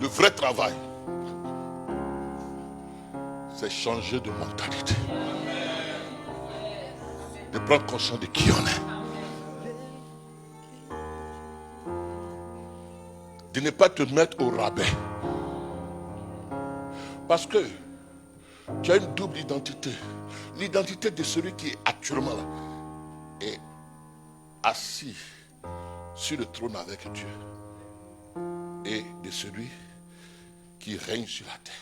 le vrai travail, c'est changer de mentalité. De prendre conscience de qui on est. De ne pas te mettre au rabais. Parce que tu as une double identité. L'identité de celui qui est actuellement là est assis sur le trône avec Dieu. Et de celui qui règne sur la terre.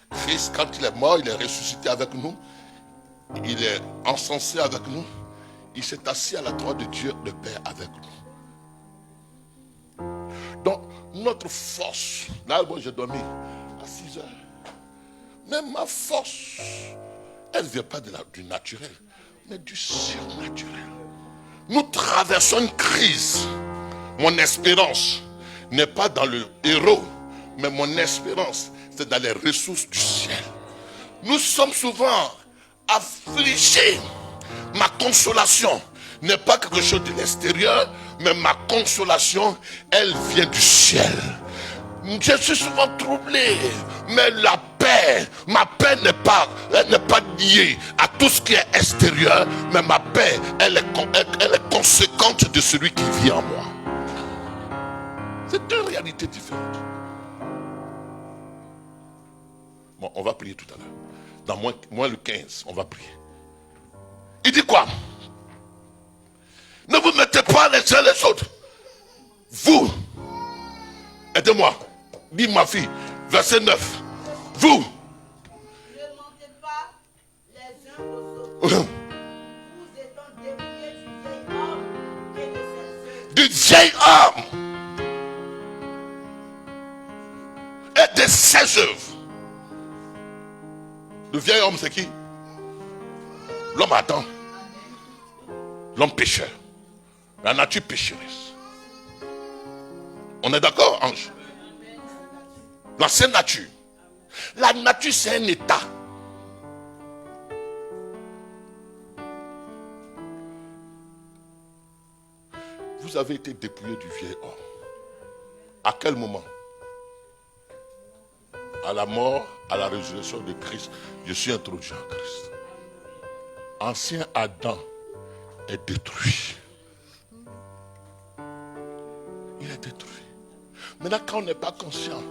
Christ, quand il est mort, il est ressuscité avec nous. Il est encensé avec nous. Il s'est assis à la droite de Dieu, le Père, avec nous. Donc, notre force, là, moi j'ai dormi à 6 heures. Mais ma force, elle ne vient pas du naturel, mais du surnaturel. Nous traversons une crise. Mon espérance n'est pas dans le héros, mais mon espérance, c'est dans les ressources du ciel. Nous sommes souvent affligés. Ma consolation n'est pas quelque chose de l'extérieur, mais ma consolation, elle vient du ciel. Je suis souvent troublé, mais la paix, ma paix n'est pas liée à tout ce qui est extérieur, mais ma paix, elle est conséquente de celui qui vit en moi. C'est deux réalités différentes. Bon, on va prier tout à l'heure. Dans moins le 15, on va prier. Il dit quoi? Ne vous mettez pas les uns les autres. Vous, aidez-moi. Dis ma fille, verset 9. Vous. Ne mentez pas les uns aux autres. Vous étant dépouillés du vieil homme et de ses œuvres. Du vieil homme et de ses œuvres. Le vieil homme, c'est qui? L'homme Adam. L'homme pécheur. La nature pécheresse. On est d'accord, Ange? L'ancienne nature. La nature, c'est un état. Vous avez été dépouillé du vieil homme. À quel moment? À la mort, à la résurrection de Christ, je suis introduit en Christ. Ancien Adam est détruit. Il est détruit. Maintenant, quand on n'est pas conscient,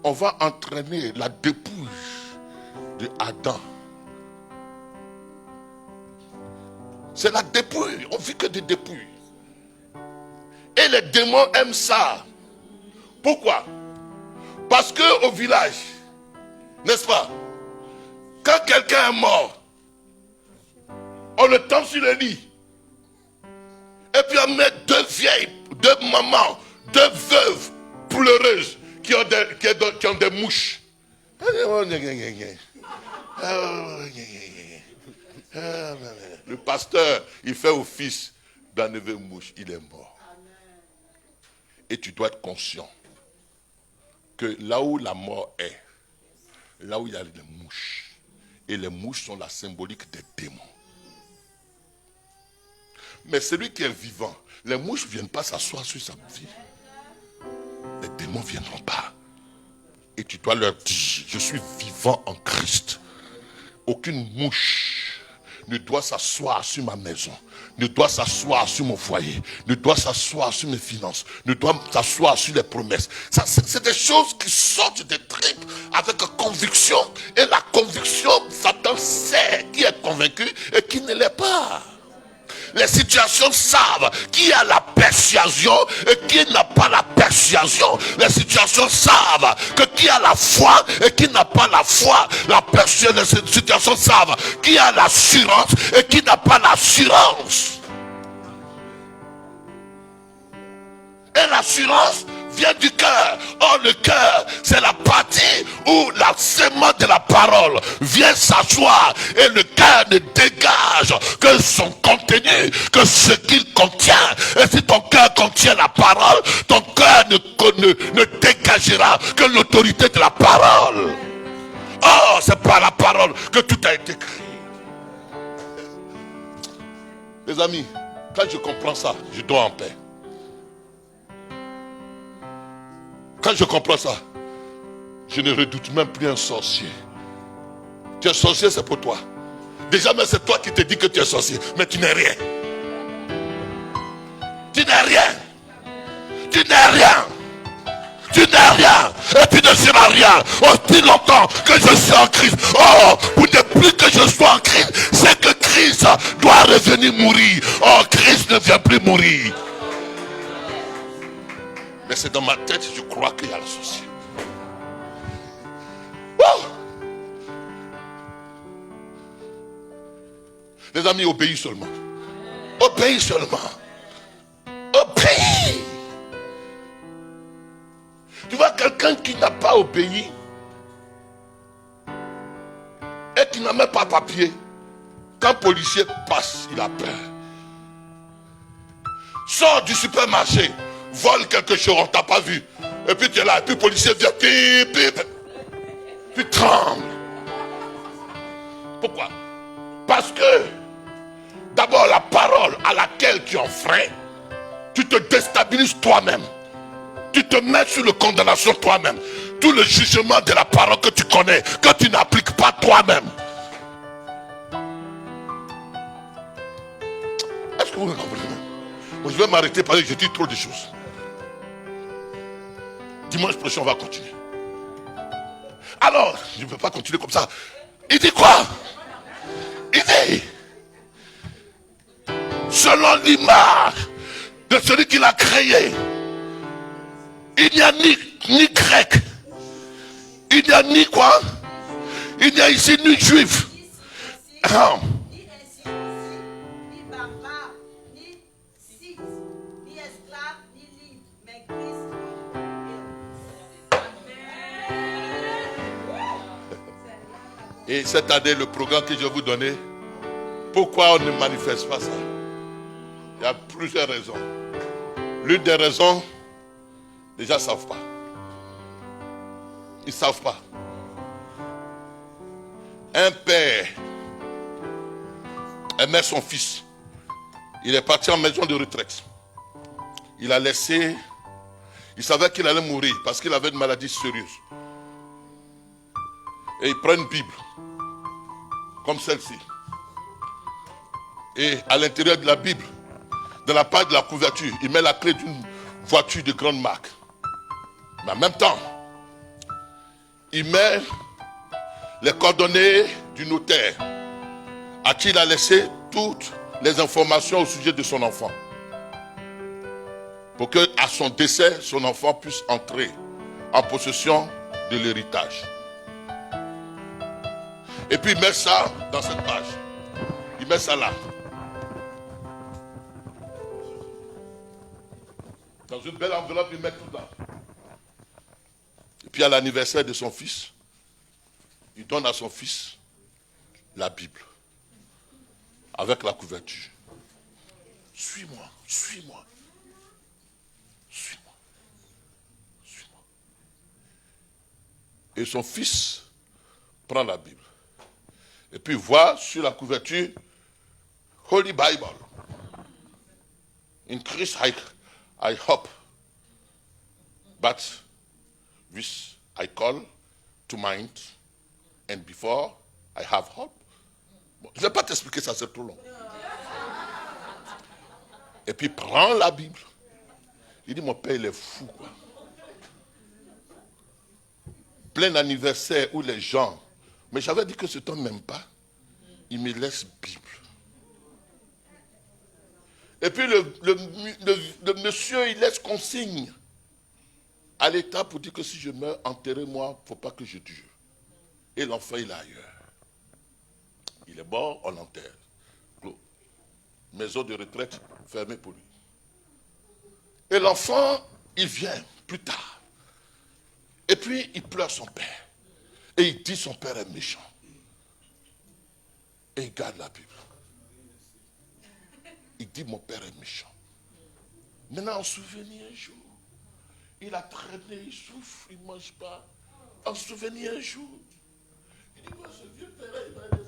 on va entraîner la dépouille de Adam. C'est la dépouille. On ne vit que des dépouilles. Et les démons aiment ça. Pourquoi? Parce qu'au village, n'est-ce pas, quand quelqu'un est mort, on le tend sur le lit. Et puis on met deux vieilles, deux mamans, deux veuves pleureuses qui ont des mouches. Le pasteur, il fait office d'enlever une mouche, il est mort. Et tu dois être conscient que là où la mort est, là où il y a les mouches, et les mouches sont la symbolique des démons. Mais celui qui est vivant, les mouches ne viennent pas s'asseoir sur sa vie. Les démons ne viendront pas. Et tu dois leur dire, je suis vivant en Christ. Aucune mouche ne doit s'asseoir sur ma maison, ne doit s'asseoir sur mon foyer, ne doit s'asseoir sur mes finances, ne doit s'asseoir sur les promesses. Ça, c'est des choses qui sortent des tripes avec conviction. Et la conviction, Satan sait qui est convaincu et qui ne l'est pas. Les situations savent qui a la persuasion et qui n'a pas la persuasion. Les situations savent que qui a la foi et qui n'a pas la foi. Les situations savent qui a l'assurance et qui n'a pas l'assurance. Et l'assurance vient du cœur. Or le cœur, c'est la partie où la sémence de la parole vient s'asseoir. Et le cœur ne dégage que son contenu, que ce qu'il contient. Et si ton cœur contient la parole, ton cœur ne dégagera que l'autorité de la parole. Oh, c'est par la parole que tout a été créé. Les amis, quand je comprends ça, je dors en paix. Quand je comprends ça, je ne redoute même plus un sorcier. Tu es sorcier, c'est pour toi. Déjà, mais c'est toi qui te dis que tu es sorcier. Mais tu n'es rien. Tu n'es rien. Tu n'es rien. Tu n'es rien. Et tu ne seras rien. Aussi longtemps que je suis en Christ. Oh, pour ne plus que je sois en Christ, c'est que Christ doit revenir mourir. Oh, Christ ne vient plus mourir. Mais c'est dans ma tête, je crois qu'il y a le souci. Oh! Les amis, obéis seulement. Obéis seulement. Obéis. Tu vois, quelqu'un qui n'a pas obéi et qui n'a même pas papier, quand le policier passe, il a peur. Sors du supermarché, vole quelque chose, on ne t'a pas vu. Et puis tu es là, et puis le policier vient, pip, pip. Tu trembles. Pourquoi? Parce que d'abord la parole à laquelle tu enfreins, tu te déstabilises toi-même. Tu te mets sur la condamnation toi-même. Tout le jugement de la parole que tu connais, que tu n'appliques pas toi-même. Est-ce que vous me comprenez? Bon, je vais m'arrêter parce que je dis trop de choses. Dimanche prochain, on va continuer. Alors, je ne peux pas continuer comme ça. Il dit quoi? Il dit, selon l'image de celui qui l'a créé, il n'y a ni grec, il n'y a ni quoi? Il n'y a ici ni juif. Ni incirconcis, ni barbare, ni scythe, ni esclave, ni libre, mais Christ. Et cette année, le programme que je vais vous donner, pourquoi on ne manifeste pas ça? Il y a plusieurs raisons. L'une des raisons, les gens ne savent pas. Ils ne savent pas. Un père aimait son fils. Il est parti en maison de retraite. Il a laissé... Il savait qu'il allait mourir parce qu'il avait une maladie sérieuse. Et il prend une Bible, comme celle-ci. Et à l'intérieur de la Bible, dans la page de la couverture, il met la clé d'une voiture de grande marque. Mais en même temps, il met les coordonnées du notaire à qui il a laissé toutes les informations au sujet de son enfant. Pour que, à son décès, son enfant puisse entrer en possession de l'héritage. Et puis il met ça dans cette page. Il met ça là. Dans une belle enveloppe, il met tout là. Et puis à l'anniversaire de son fils, il donne à son fils la Bible. Avec la couverture. Suis-moi, suis-moi. Suis-moi. Suis-moi. Et son fils prend la Bible. Et puis voit sur la couverture Holy Bible. increase, I hope. But this I call to mind, and before I have hope. Bon, je ne vais pas t'expliquer ça, c'est trop long. Et puis prends la Bible. Il dit, mon père, il est fou, quoi. Plein d'anniversaires où les gens, mais j'avais dit que ce temps n'aime pas, il me laisse Bible. Et puis le monsieur, il laisse consigne à l'État pour dire que si je meurs, enterrez-moi, il ne faut pas que je dure. Et l'enfant, il est ailleurs. Il est mort, on l'enterre. Maison de retraite fermée pour lui. Et l'enfant, il vient plus tard. Et puis, il pleure son père. Et il dit son père est méchant. Et il garde la Bible. Il dit mon père est méchant. Maintenant, en souvenir un jour, il a traîné, il souffre, il ne mange pas. En souvenir un jour, il dit, moi, ce vieux père, il va dire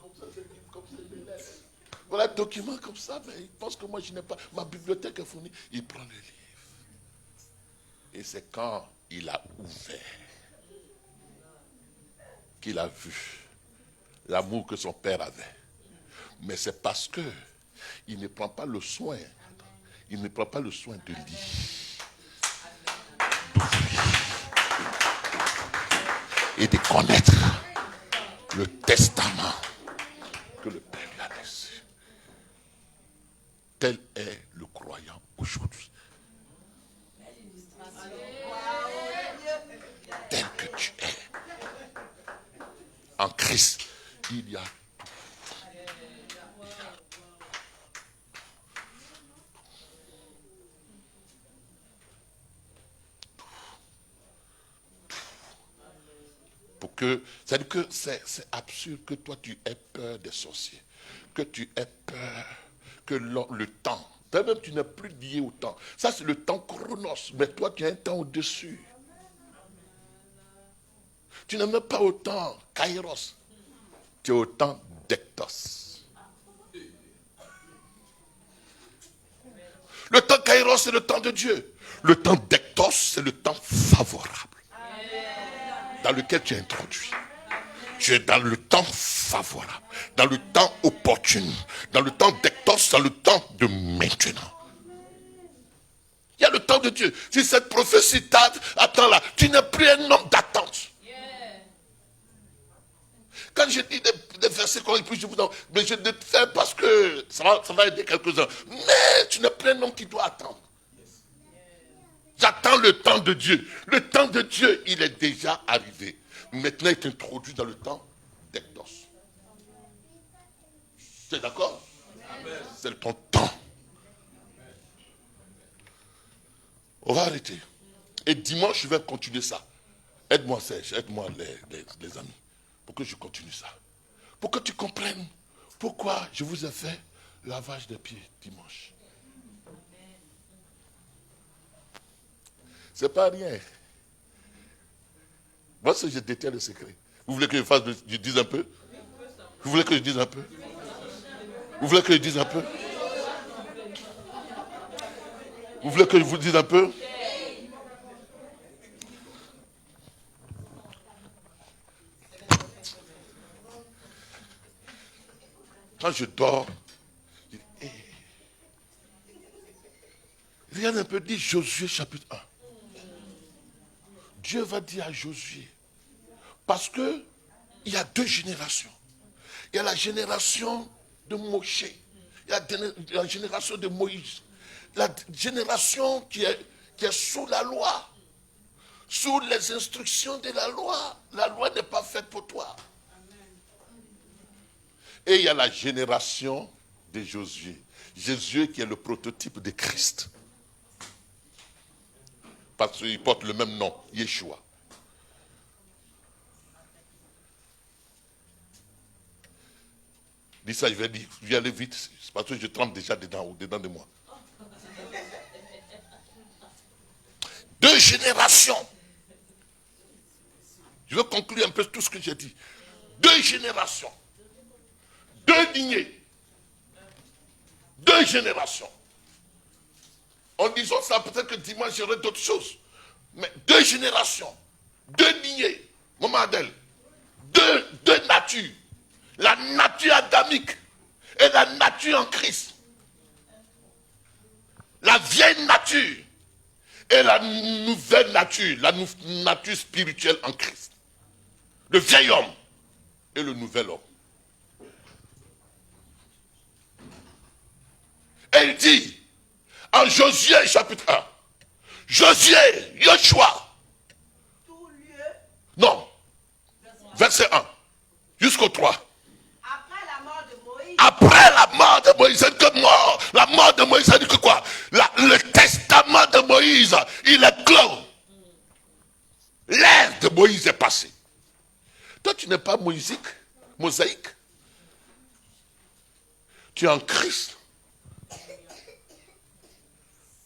comme ça, c'est comme ça, il me laisse. Voilà un document comme ça, mais il pense que moi, je n'ai pas, ma bibliothèque est fournie. Il prend le livre. Et c'est quand il a ouvert qu'il a vu l'amour que son père avait. Mais c'est parce que il ne prend pas le soin, il ne prend pas le soin de lire, d'ouvrir et de connaître le testament que le Père lui a laissé. Tel est le croyant aujourd'hui. Tel que tu es. En Christ, il y a tout. Pour que, c'est-à-dire que c'est absurde que toi tu aies peur des sorciers, que tu aies peur que le temps, toi-même tu n'es plus lié au temps. Ça c'est le temps chronos, mais toi tu as un temps au-dessus. Tu n'es même pas au temps kairos, tu es au temps d'ectos. Le temps kairos c'est le temps de Dieu. Le temps d'ectos c'est le temps favorable dans lequel tu es introduit. Tu es dans le temps favorable, dans le temps opportun, dans le temps d'ectos, dans le temps de maintenant. Il y a le temps de Dieu. Si cette prophétie attend là, tu n'es plus un homme d'attente. Quand je dis des versets comme je vous dis, mais je le fais parce que ça va aider quelques-uns. Mais tu n'es plus un homme qui doit attendre. J'attends le temps de Dieu. Le temps de Dieu, il est déjà arrivé. Maintenant, il est introduit dans le temps d'Ectos. C'est d'accord? C'est ton temps. On va arrêter. Et dimanche, je vais continuer ça. Aide-moi, Serge, aide-moi les amis, pour que je continue ça. Pour que tu comprennes pourquoi je vous ai fait lavage des pieds dimanche. C'est pas rien. Moi, ce que je détiens le secret. Vous voulez que je dise un peu? Vous voulez que je dise un peu? Vous voulez que je dise un peu? Vous voulez que je vous dise un peu? Quand je dors, je dis, hey. Regarde un peu, dit Josué chapitre 1. Dieu va dire à Josué, parce que il y a deux générations. Il y a la génération de Moshe, il y a la génération de Moïse, la génération qui est sous la loi, sous les instructions de la loi. La loi n'est pas faite pour toi. Et il y a la génération de Josué. Josué qui est le prototype de Christ. Parce qu'il porte le même nom, Yeshua. Dis ça, je vais aller vite, parce que je trempe déjà dedans de moi. Deux générations. Je veux conclure un peu tout ce que j'ai dit. Deux générations. Deux lignées. Deux générations. En disant ça, peut-être que dimanche, j'aurai d'autres choses. Mais 2 générations, 2 lignées, maman Adèle, deux natures. La nature adamique et la nature en Christ. La vieille nature et la nouvelle nature, la nature spirituelle en Christ. Le vieil homme et le nouvel homme. Et il dit, en Josué chapitre 1, Josué, Yoshua. Tout lieu. Non. Verset 1 jusqu'au 3. Après la mort de Moïse. Après la mort de Moïse, c'est que mort. La mort de Moïse, ça dit que quoi? Le testament de Moïse, il est clos. L'ère de Moïse est passée. Toi, tu n'es pas mosaïque. Tu es en Christ.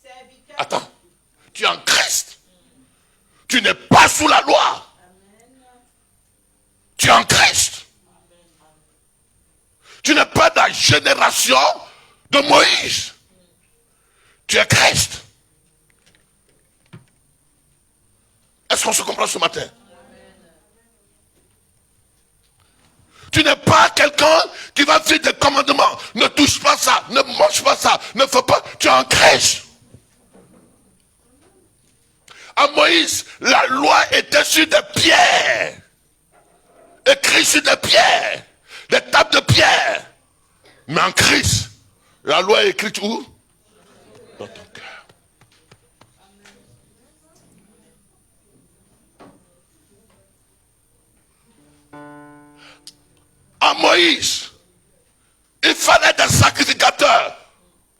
Serviteur. Attends. Tu es en Christ. Tu n'es pas sous la loi. Tu es en Christ. Tu n'es pas dans la génération de Moïse. Tu es Christ. Est-ce qu'on se comprend ce matin? Tu n'es pas quelqu'un qui va faire des commandements. Ne touche pas ça, ne mange pas ça, ne fais pas. Tu es en Christ. À Moïse, la loi était sur des pierres. Écrit sur des pierres. Des tables de pierre. Mais en Christ, la loi est écrite où? Dans ton cœur. À Moïse, il fallait des sacrificateurs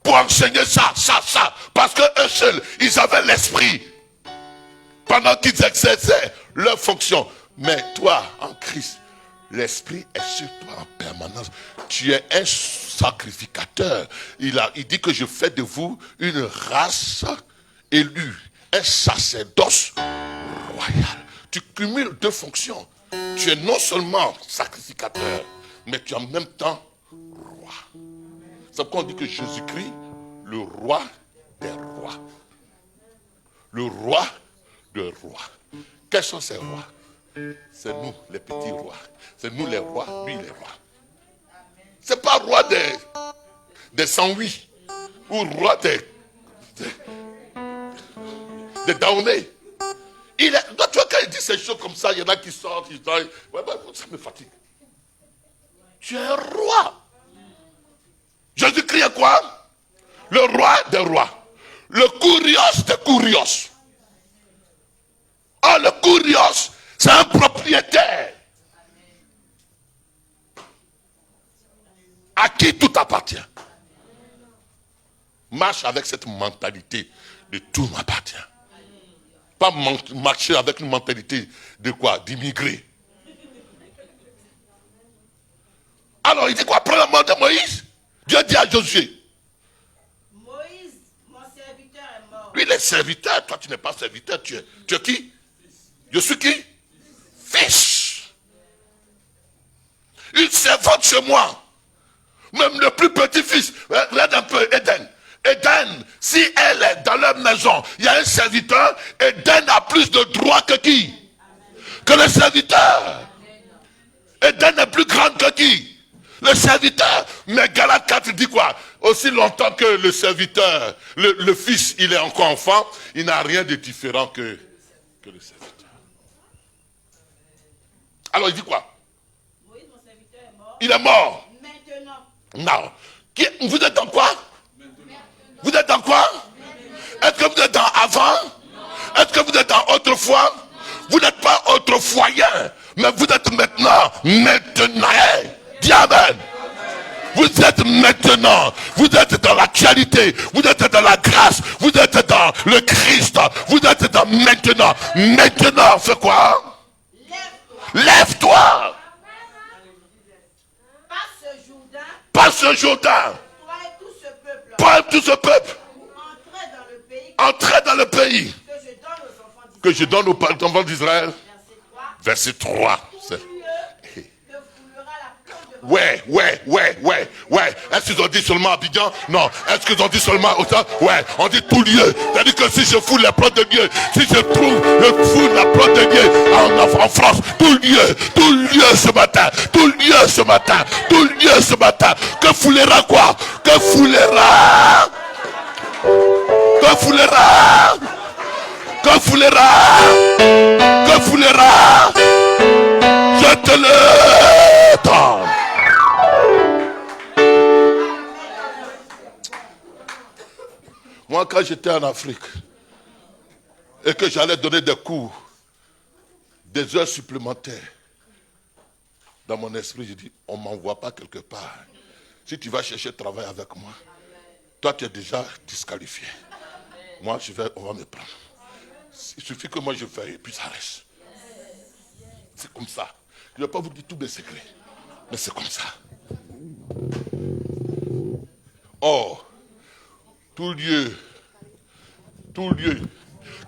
pour enseigner ça. Parce que eux seuls, ils avaient l'esprit. Pendant qu'ils exerçaient leur fonction. Mais toi, en Christ, l'esprit est sur toi en permanence. Tu es un sacrificateur. Il dit que je fais de vous une race élue, un sacerdoce royal. Tu cumules 2 fonctions. Tu es non seulement sacrificateur, mais tu es en même temps roi. C'est pourquoi on dit que Jésus-Christ, le roi des rois. Le roi des rois. Quels sont ces rois? C'est nous, les petits rois. C'est nous les rois, lui les rois. C'est pas roi des 108 ou roi des Daoné. Tu vois, quand il dit ces choses comme ça, il y en a qui sortent, ça me fatigue. Tu es un roi. Jésus-Christ est quoi? Le roi des rois. Le Kurios des Kurios. Ah, le Kurios, c'est un propriétaire à qui tout appartient. Marche avec cette mentalité de tout m'appartient. Pas marcher avec une mentalité de quoi? D'immigré. Alors il dit quoi? Après la mort de Moïse, Dieu dit à Josué. Moïse, mon serviteur, est mort. Lui il est serviteur, toi tu n'es pas serviteur, tu es qui? Je suis qui? Fils. Une servante chez moi. Même le plus petit fils. Regarde un peu Éden. Éden, si elle est dans leur maison, il y a un serviteur. Éden a plus de droits que qui? Que le serviteur. Éden est plus grande que qui? Le serviteur. Mais Galates 4 dit quoi? Aussi longtemps que le serviteur, le fils, il est encore enfant, il n'a rien de différent que le serviteur. Alors il dit quoi? Moïse, mon serviteur, est mort. Il est mort. Maintenant. Non. Vous êtes dans quoi? Vous êtes dans quoi? Est-ce que vous êtes dans avant? Est-ce que vous êtes dans autrefois? Vous n'êtes pas autrefoyen, mais vous êtes maintenant. Dis amen. Vous êtes maintenant. Vous êtes dans l'actualité. Vous êtes dans la grâce. Vous êtes dans le Christ. Vous êtes dans maintenant. Maintenant, fais quoi? Lève-toi. Passe ce Jourdain. Toi et tout ce peuple. Entrez dans le pays. Que je donne aux enfants d'Israël. Verset 3. Ouais. Est-ce qu'ils ont dit seulement Abidjan? Non. Est-ce qu'ils ont dit seulement autant? Ouais, on dit tout lieu. C'est-à-dire que si je fous les portes de Dieu, si je fous la porte de Dieu en France, tout lieu ce matin, tout lieu ce matin, tout lieu ce matin. Que foulera quoi? Que foulera? Que foulera? Que foulera? Que foulera? Je te le donne. Moi, quand j'étais en Afrique et que j'allais donner des cours, des heures supplémentaires, dans mon esprit, je dis, on ne m'envoie pas quelque part. Si tu vas chercher travail avec moi, toi, tu es déjà disqualifié. Moi, on va me prendre. Il suffit que moi je fasse et puis ça reste. C'est comme ça. Je ne vais pas vous dire tous mes secrets, mais c'est comme ça. Or, tout lieu.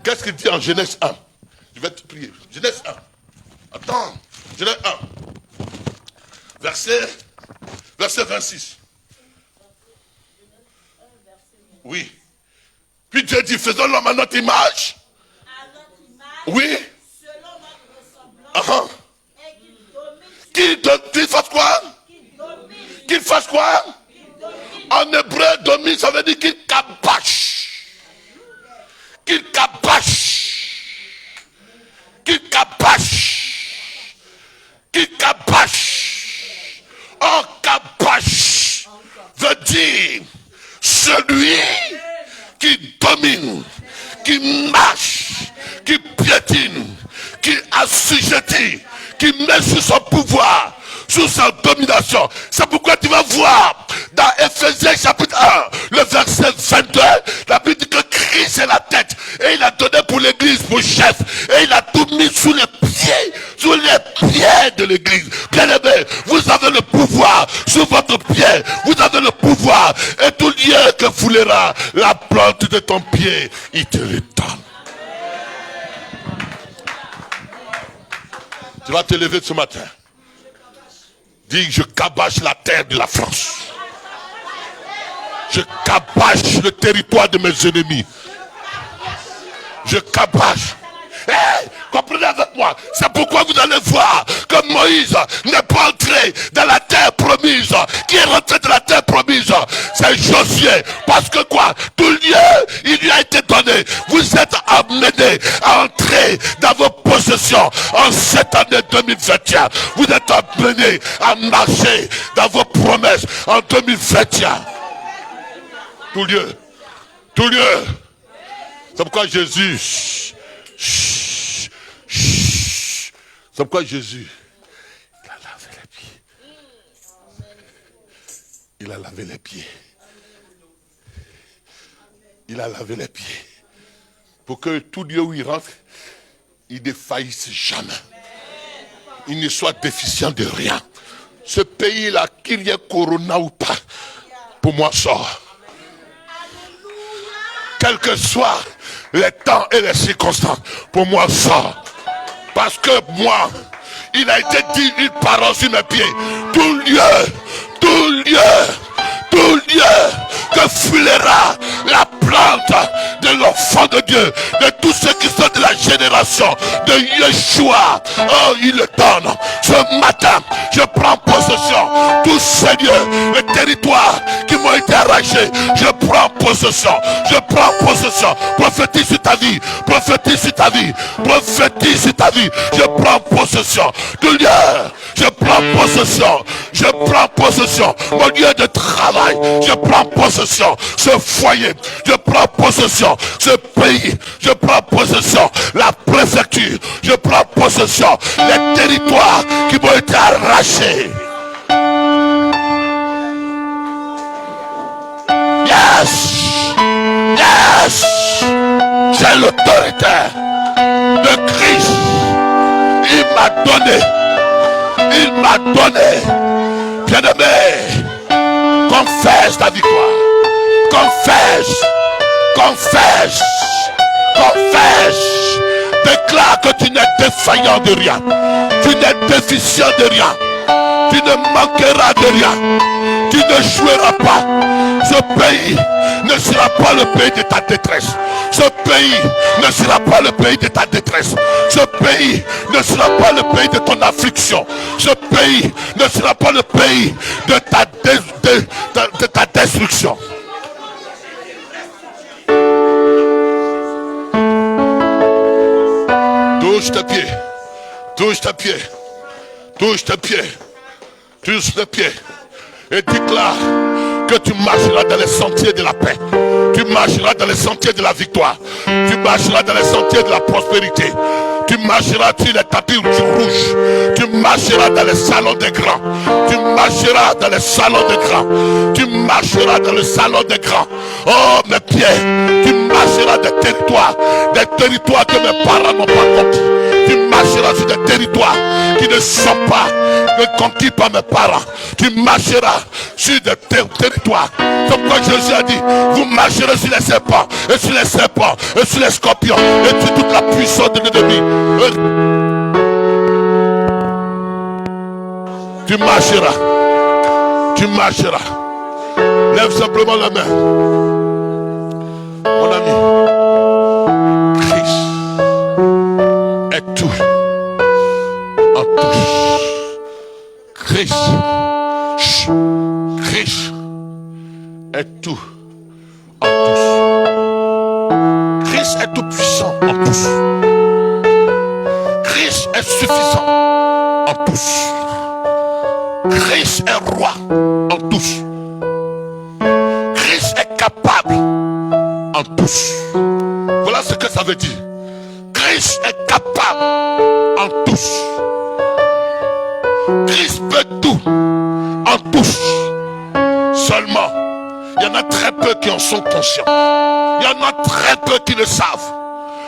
Qu'est-ce qu'il dit en Genèse 1? Je vais te prier. Genèse 1. Attends. Genèse 1. Verset 26. Oui. Puis Dieu dit, faisons l'homme à notre image. Oui. Selon notre ressemblance. Qu'il fasse quoi? Qu'il fasse quoi? En hébreu, domine, ça veut dire qu'il cabache. Qu'il cabache. Qu'il cabache. Qu'il cabache. En cabache veut dire celui qui domine, qui marche, qui piétine, qui assujettit, qui met sous son pouvoir, sous sa domination. C'est pourquoi tu vas voir dans Ephésiens chapitre 1, le verset 22, la Bible dit que Christ est la tête et il a donné pour l'église pour chef et il a tout mis sous les pieds de l'église. Bien aimé, vous avez le pouvoir sous votre pied, vous avez le pouvoir et tout lieu que foulera la plante de ton pied, il te le donne. Tu vas te lever ce matin. Dis, je cabache la terre de la France. Je cabache le territoire de mes ennemis. Je cabache. Hey, comprenez avec moi. C'est pourquoi vous allez voir que Moïse n'est pas entré dans la terre promise. Qui est rentré dans la terre promise? C'est Josué. Parce que quoi? Tout lieu, il lui a été donné. Vous êtes amenés à entrer dans vos possessions en cette année 2021. Vous êtes amenés à marcher dans vos promesses en 2021. Tout lieu. Tout lieu. C'est pourquoi Jésus... C'est pourquoi Jésus, il a lavé les pieds. Il a lavé les pieds. Il a lavé les pieds. Pour que tout lieu où il rentre, il ne faillisse jamais. Il ne soit déficient de rien. Ce pays-là, qu'il y ait corona ou pas, pour moi sort. Quels que soient les temps et les circonstances, pour moi sort. Parce que moi, il a été dit une parole sur mes pieds. Tout lieu que foulera la plante de l'enfant de Dieu, de tous ceux qui sont de la génération de Yeshua. Oh, il le donne. Ce matin, je prends possession. Tous ces lieux, les territoires qui m'ont été arrachés, je prends possession. Je prends possession. Prophétise sur ta vie. Prophétise sur ta vie. Prophétise sur ta vie. Je prends possession. Tout lieu, je prends possession. Je prends possession. Mon lieu de travail, je prends possession. Ce foyer, je prends possession. Ce pays, je prends possession. La préfecture, je prends possession. Les territoires qui m'ont été arrachés. Yes! Yes! J'ai l'autorité de Christ. Il m'a donné. Il m'a donné. Bien-aimé, confesse ta victoire. Confesse. Confesse. Confesse. Déclare que tu n'es défaillant de rien. Tu n'es déficient de rien. Tu ne manqueras de rien. Tu ne joueras pas. Ce pays ne sera pas le pays de ta détresse. Ce pays ne sera pas le pays de ta détresse. Ce pays ne sera pas le pays de ton affliction. Ce pays ne sera pas le pays de ta destruction. Touche tes pieds. Touche tes pieds. Touche tes pieds. Touche tes pieds. Et déclare que tu marcheras dans les sentiers de la paix. Tu marcheras dans les sentiers de la victoire. Tu marcheras dans les sentiers de la prospérité. Tu marcheras sur les tapis rouges. Tu marcheras dans les salons des grands. Tu marcheras dans les salons des grands. Tu marcheras dans le salon des grands. Oh mes pieds, tu marcheras des territoires que mes parents n'ont pas conquis. Tu marcheras sur des territoires qui ne sont pas conquis par mes parents. Tu marcheras sur des territoires. C'est pourquoi Jésus a dit, vous marcherez sur les serpents, et sur les serpents, et sur les scorpions, et sur toute la puissance de l'ennemi. Tu marcheras. Tu marcheras. Lève simplement la main. Mon ami, Christ est tout en tous. Christ est tout en tous. Christ est tout puissant en tous. Christ est suffisant en tous. Christ est roi en tous. Christ est capable en tous. Voilà ce que ça veut dire. Christ est capable en tous. Christ peut tout en tous. Seulement, il y en a très peu qui en sont conscients. Il y en a très peu qui le savent,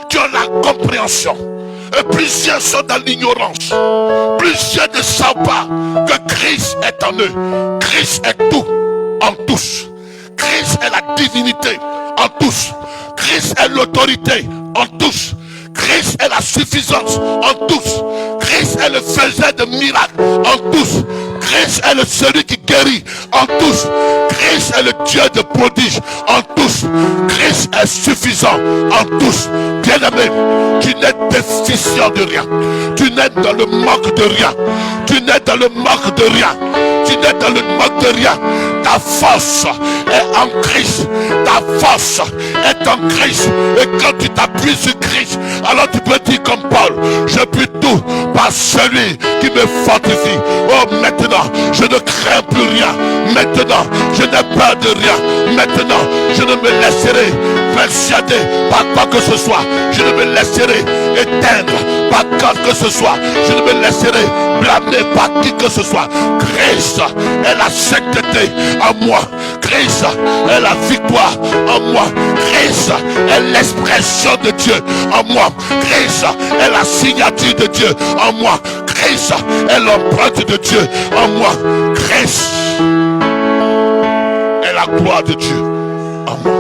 qui ont la compréhension. Et plusieurs sont dans l'ignorance. Plusieurs ne savent pas que Christ est en eux. Christ est tout en tous. Christ est la divinité en tous. Christ est l'autorité en tous. Christ est la suffisance en tous. Christ est le faiseur de miracles en tous. Christ est le celui qui guérit en tous. Christ est le Dieu de prodiges en tous. Christ est suffisant en tous. Bien-aimé, tu n'es déficient de rien. Tu n'es dans le manque de rien. Tu n'es dans le manque de rien. Tu n'es dans le manque de rien. Ta force est en Christ. Ta force est en Christ. Et quand tu t'appuies sur Christ, alors tu peux dire comme Paul, je puis tout par celui qui me fortifie. Oh, maintenant, je ne crains plus rien. Maintenant, je n'ai peur de rien. Maintenant, je ne me laisserai persuader par quoi que ce soit. Je ne me laisserai éteindre par quoi que ce soit. Je ne me laisserai blâmer par qui que ce soit. Christ est la sainteté en moi. Christ est la victoire en moi. Christ est l'expression de Dieu en moi. Christ est la signature de Dieu en moi. Christ est l'empreinte de Dieu en moi. Christ est la gloire de Dieu en moi.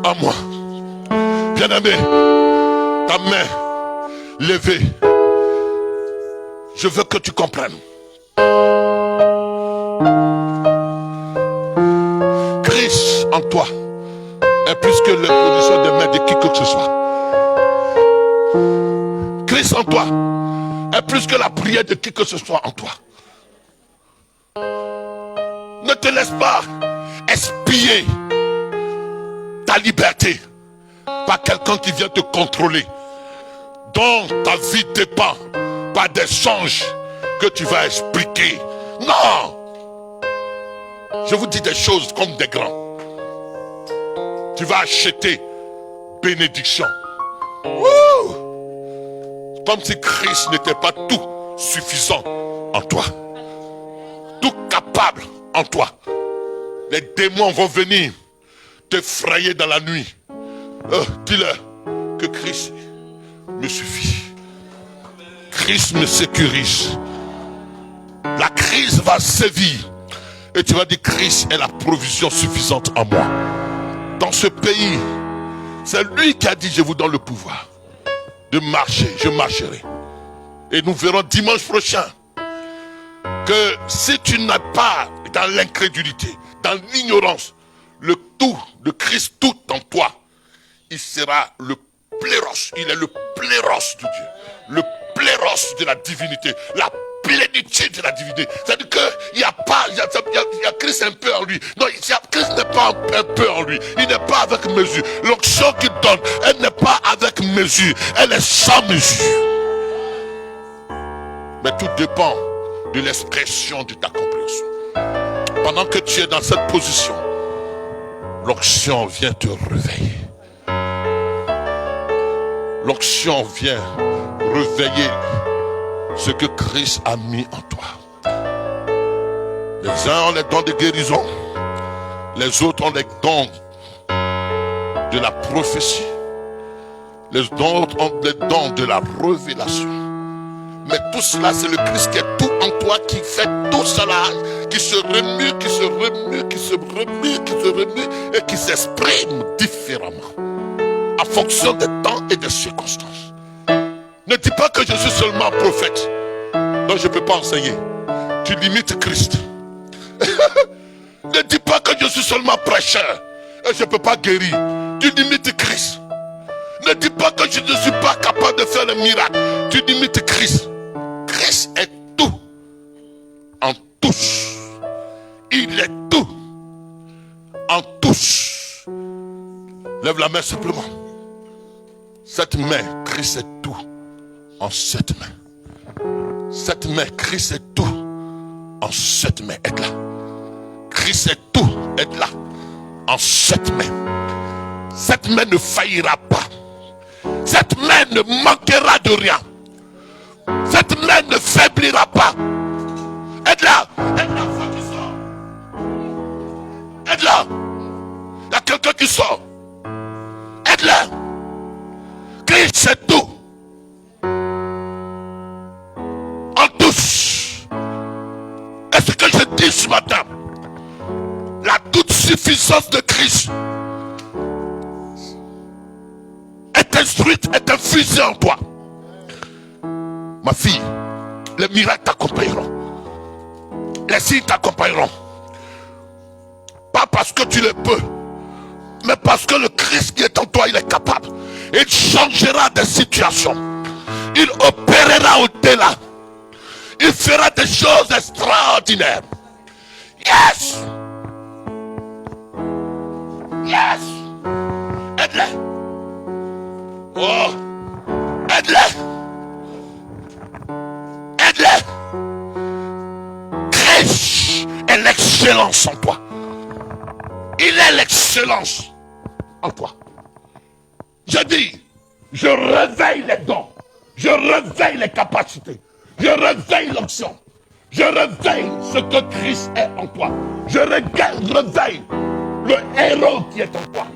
En moi. Bien-aimé, ta main levée, je veux que tu comprennes. Christ en toi est plus que les positions des mains de qui que ce soit. Christ en toi est plus que la prière de qui que ce soit en toi. Ne te laisse pas espier ta liberté par quelqu'un qui vient te contrôler, dont ta vie dépend par des songes que tu vas expliquer. Non! Je vous dis des choses comme des grands. Tu vas acheter bénédiction. Wouh! Comme si Christ n'était pas tout suffisant en toi. Tout capable en toi. Les démons vont venir t'effrayer dans la nuit. Dis-leur que Christ me suffit. Christ me sécurise. La crise va sévir. Et tu vas dire, Christ est la provision suffisante en moi. Dans ce pays, c'est lui qui a dit, je vous donne le pouvoir de marcher, je marcherai. Et nous verrons dimanche prochain que si tu n'as pas dans l'incrédulité, dans l'ignorance, le tout, le Christ tout en toi, il sera le pléros, il est le pléros de Dieu, le pléros de la divinité, la plénitude de la divinité. C'est-à-dire qu'il n'y a pas, il y a Christ un peu en lui. Non, Christ n'est pas un peu en lui. Il n'est pas avec mesure. L'onction qu'il donne, elle n'est pas avec mesure. Elle est sans mesure. Mais tout dépend de l'expression de ta compréhension. Pendant que tu es dans cette position, l'onction vient te réveiller. L'onction vient réveiller ce que Christ a mis en toi. Les uns ont les dons de guérison, les autres ont les dons de la prophétie, les autres ont les dons de la révélation. Mais tout cela, c'est le Christ qui est tout en toi, qui fait tout cela, qui se remue, qui se remue, qui se remue, qui se remue et qui s'exprime différemment en fonction des temps et des circonstances. Ne dis pas que je suis seulement prophète, donc je ne peux pas enseigner. Tu limites Christ. Ne dis pas que je suis seulement prêcheur et je ne peux pas guérir. Tu limites Christ. Ne dis pas que je ne suis pas capable de faire le miracle. Tu limites Christ. Christ est tout en tous. Il est tout en tous. Lève la main simplement. Cette main, Christ est tout en cette main. Cette main, Christ est tout en cette main. Aide-la. Christ est tout. Aide-la en cette main. Cette main ne faillira pas. Cette main ne manquera de rien. Cette main ne faiblira pas. Aide-la. Aide-la, qui sort. Aide-la. Il y a quelqu'un qui sort. Aide-la. Christ c'est tout. En tous. Est-ce que je dis ce matin? La toute suffisance de Christ est instruite, est infusée en toi. Ma fille, les miracles t'accompagneront. Les signes t'accompagneront. Pas parce que tu le peux, mais parce que le Christ qui est en toi, il est capable. Il changera des situations. Il opérera au-delà. Il fera des choses extraordinaires. Yes! Yes! Aide-les! Oh! Aide-les! Aide-les! Christ est l'excellence en toi. Il est l'excellence en toi. Je dis, je réveille les dons. Je réveille les capacités. Je réveille l'onction. Je réveille ce que Christ est en toi. Je réveille le héros qui est en toi.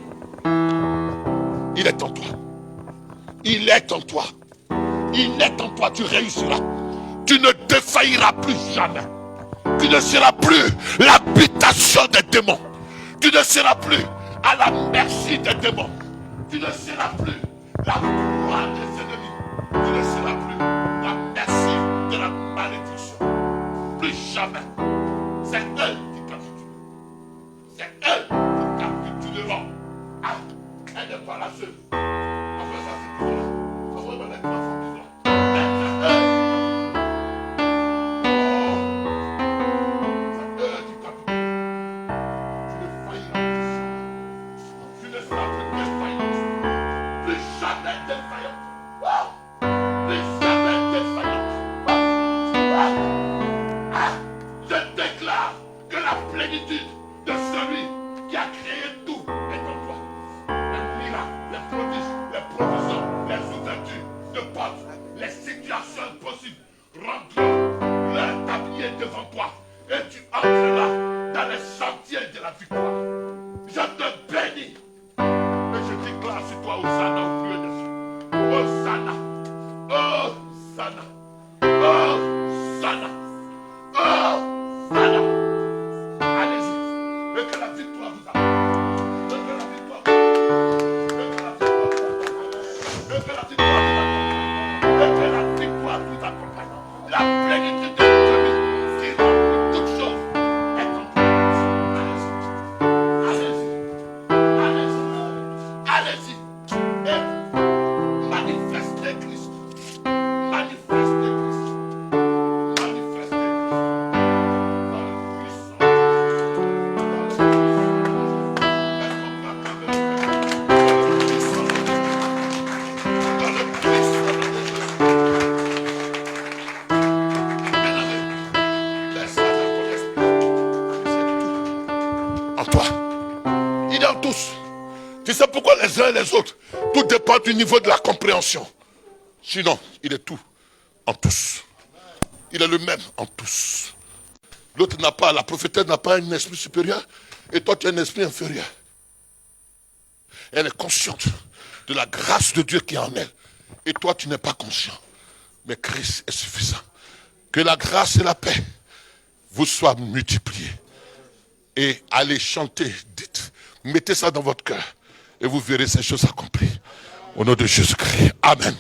Il est en toi. Il est en toi. Il est en toi. Tu réussiras. Tu ne défailliras plus jamais. Tu ne seras plus l'habitation des démons. Tu ne seras plus à la merci des démons. Tu ne seras plus la proie des ennemis. Tu ne seras plus la merci de la malédiction. Plus jamais. C'est eux qui capitulent. C'est eux qui capituleront. Ah, elle n'est pas la seule. Après ça, c'est tout. Ça va être la femme qui sont. C'est eux. C'est eux qui capitulent. Tu ne failliras plus. Tu ne seras plus défaillant. Plus jamais défaillant. Plus jamais défaillant. Je déclare que la plénitude de celui qui a créé tout est en toi. Les miracles, les prodiges, les provisions, les ouvertures de portes, les situations impossibles rendront leur tablier devant toi et tu entreras dans les sentiers de la victoire. Je te bénis et je déclare sur toi Hosanna au plus haut des cieux. Hosanna, Hosanna, Hosanna, Hosanna. Allez-y, et que la victoire vous apporte. Et que la victoire vous apporte. Et que la victoire vous apporte. Et que la victoire vous apporte. La plénitude de Dieu qui remplit toutes choses est en en toi. Il est en tous. Tu sais pourquoi les uns et les autres? Tout dépend du niveau de la compréhension. Sinon, il est tout en tous. Il est le même en tous. L'autre n'a pas, la prophétesse n'a pas un esprit supérieur et toi tu as un esprit inférieur. Elle est consciente de la grâce de Dieu qui est en elle. Et toi tu n'es pas conscient. Mais Christ est suffisant. Que la grâce et la paix vous soient multipliées. Et allez chanter, dites, mettez ça dans votre cœur et vous verrez ces choses accomplies. Au nom de Jésus-Christ. Amen.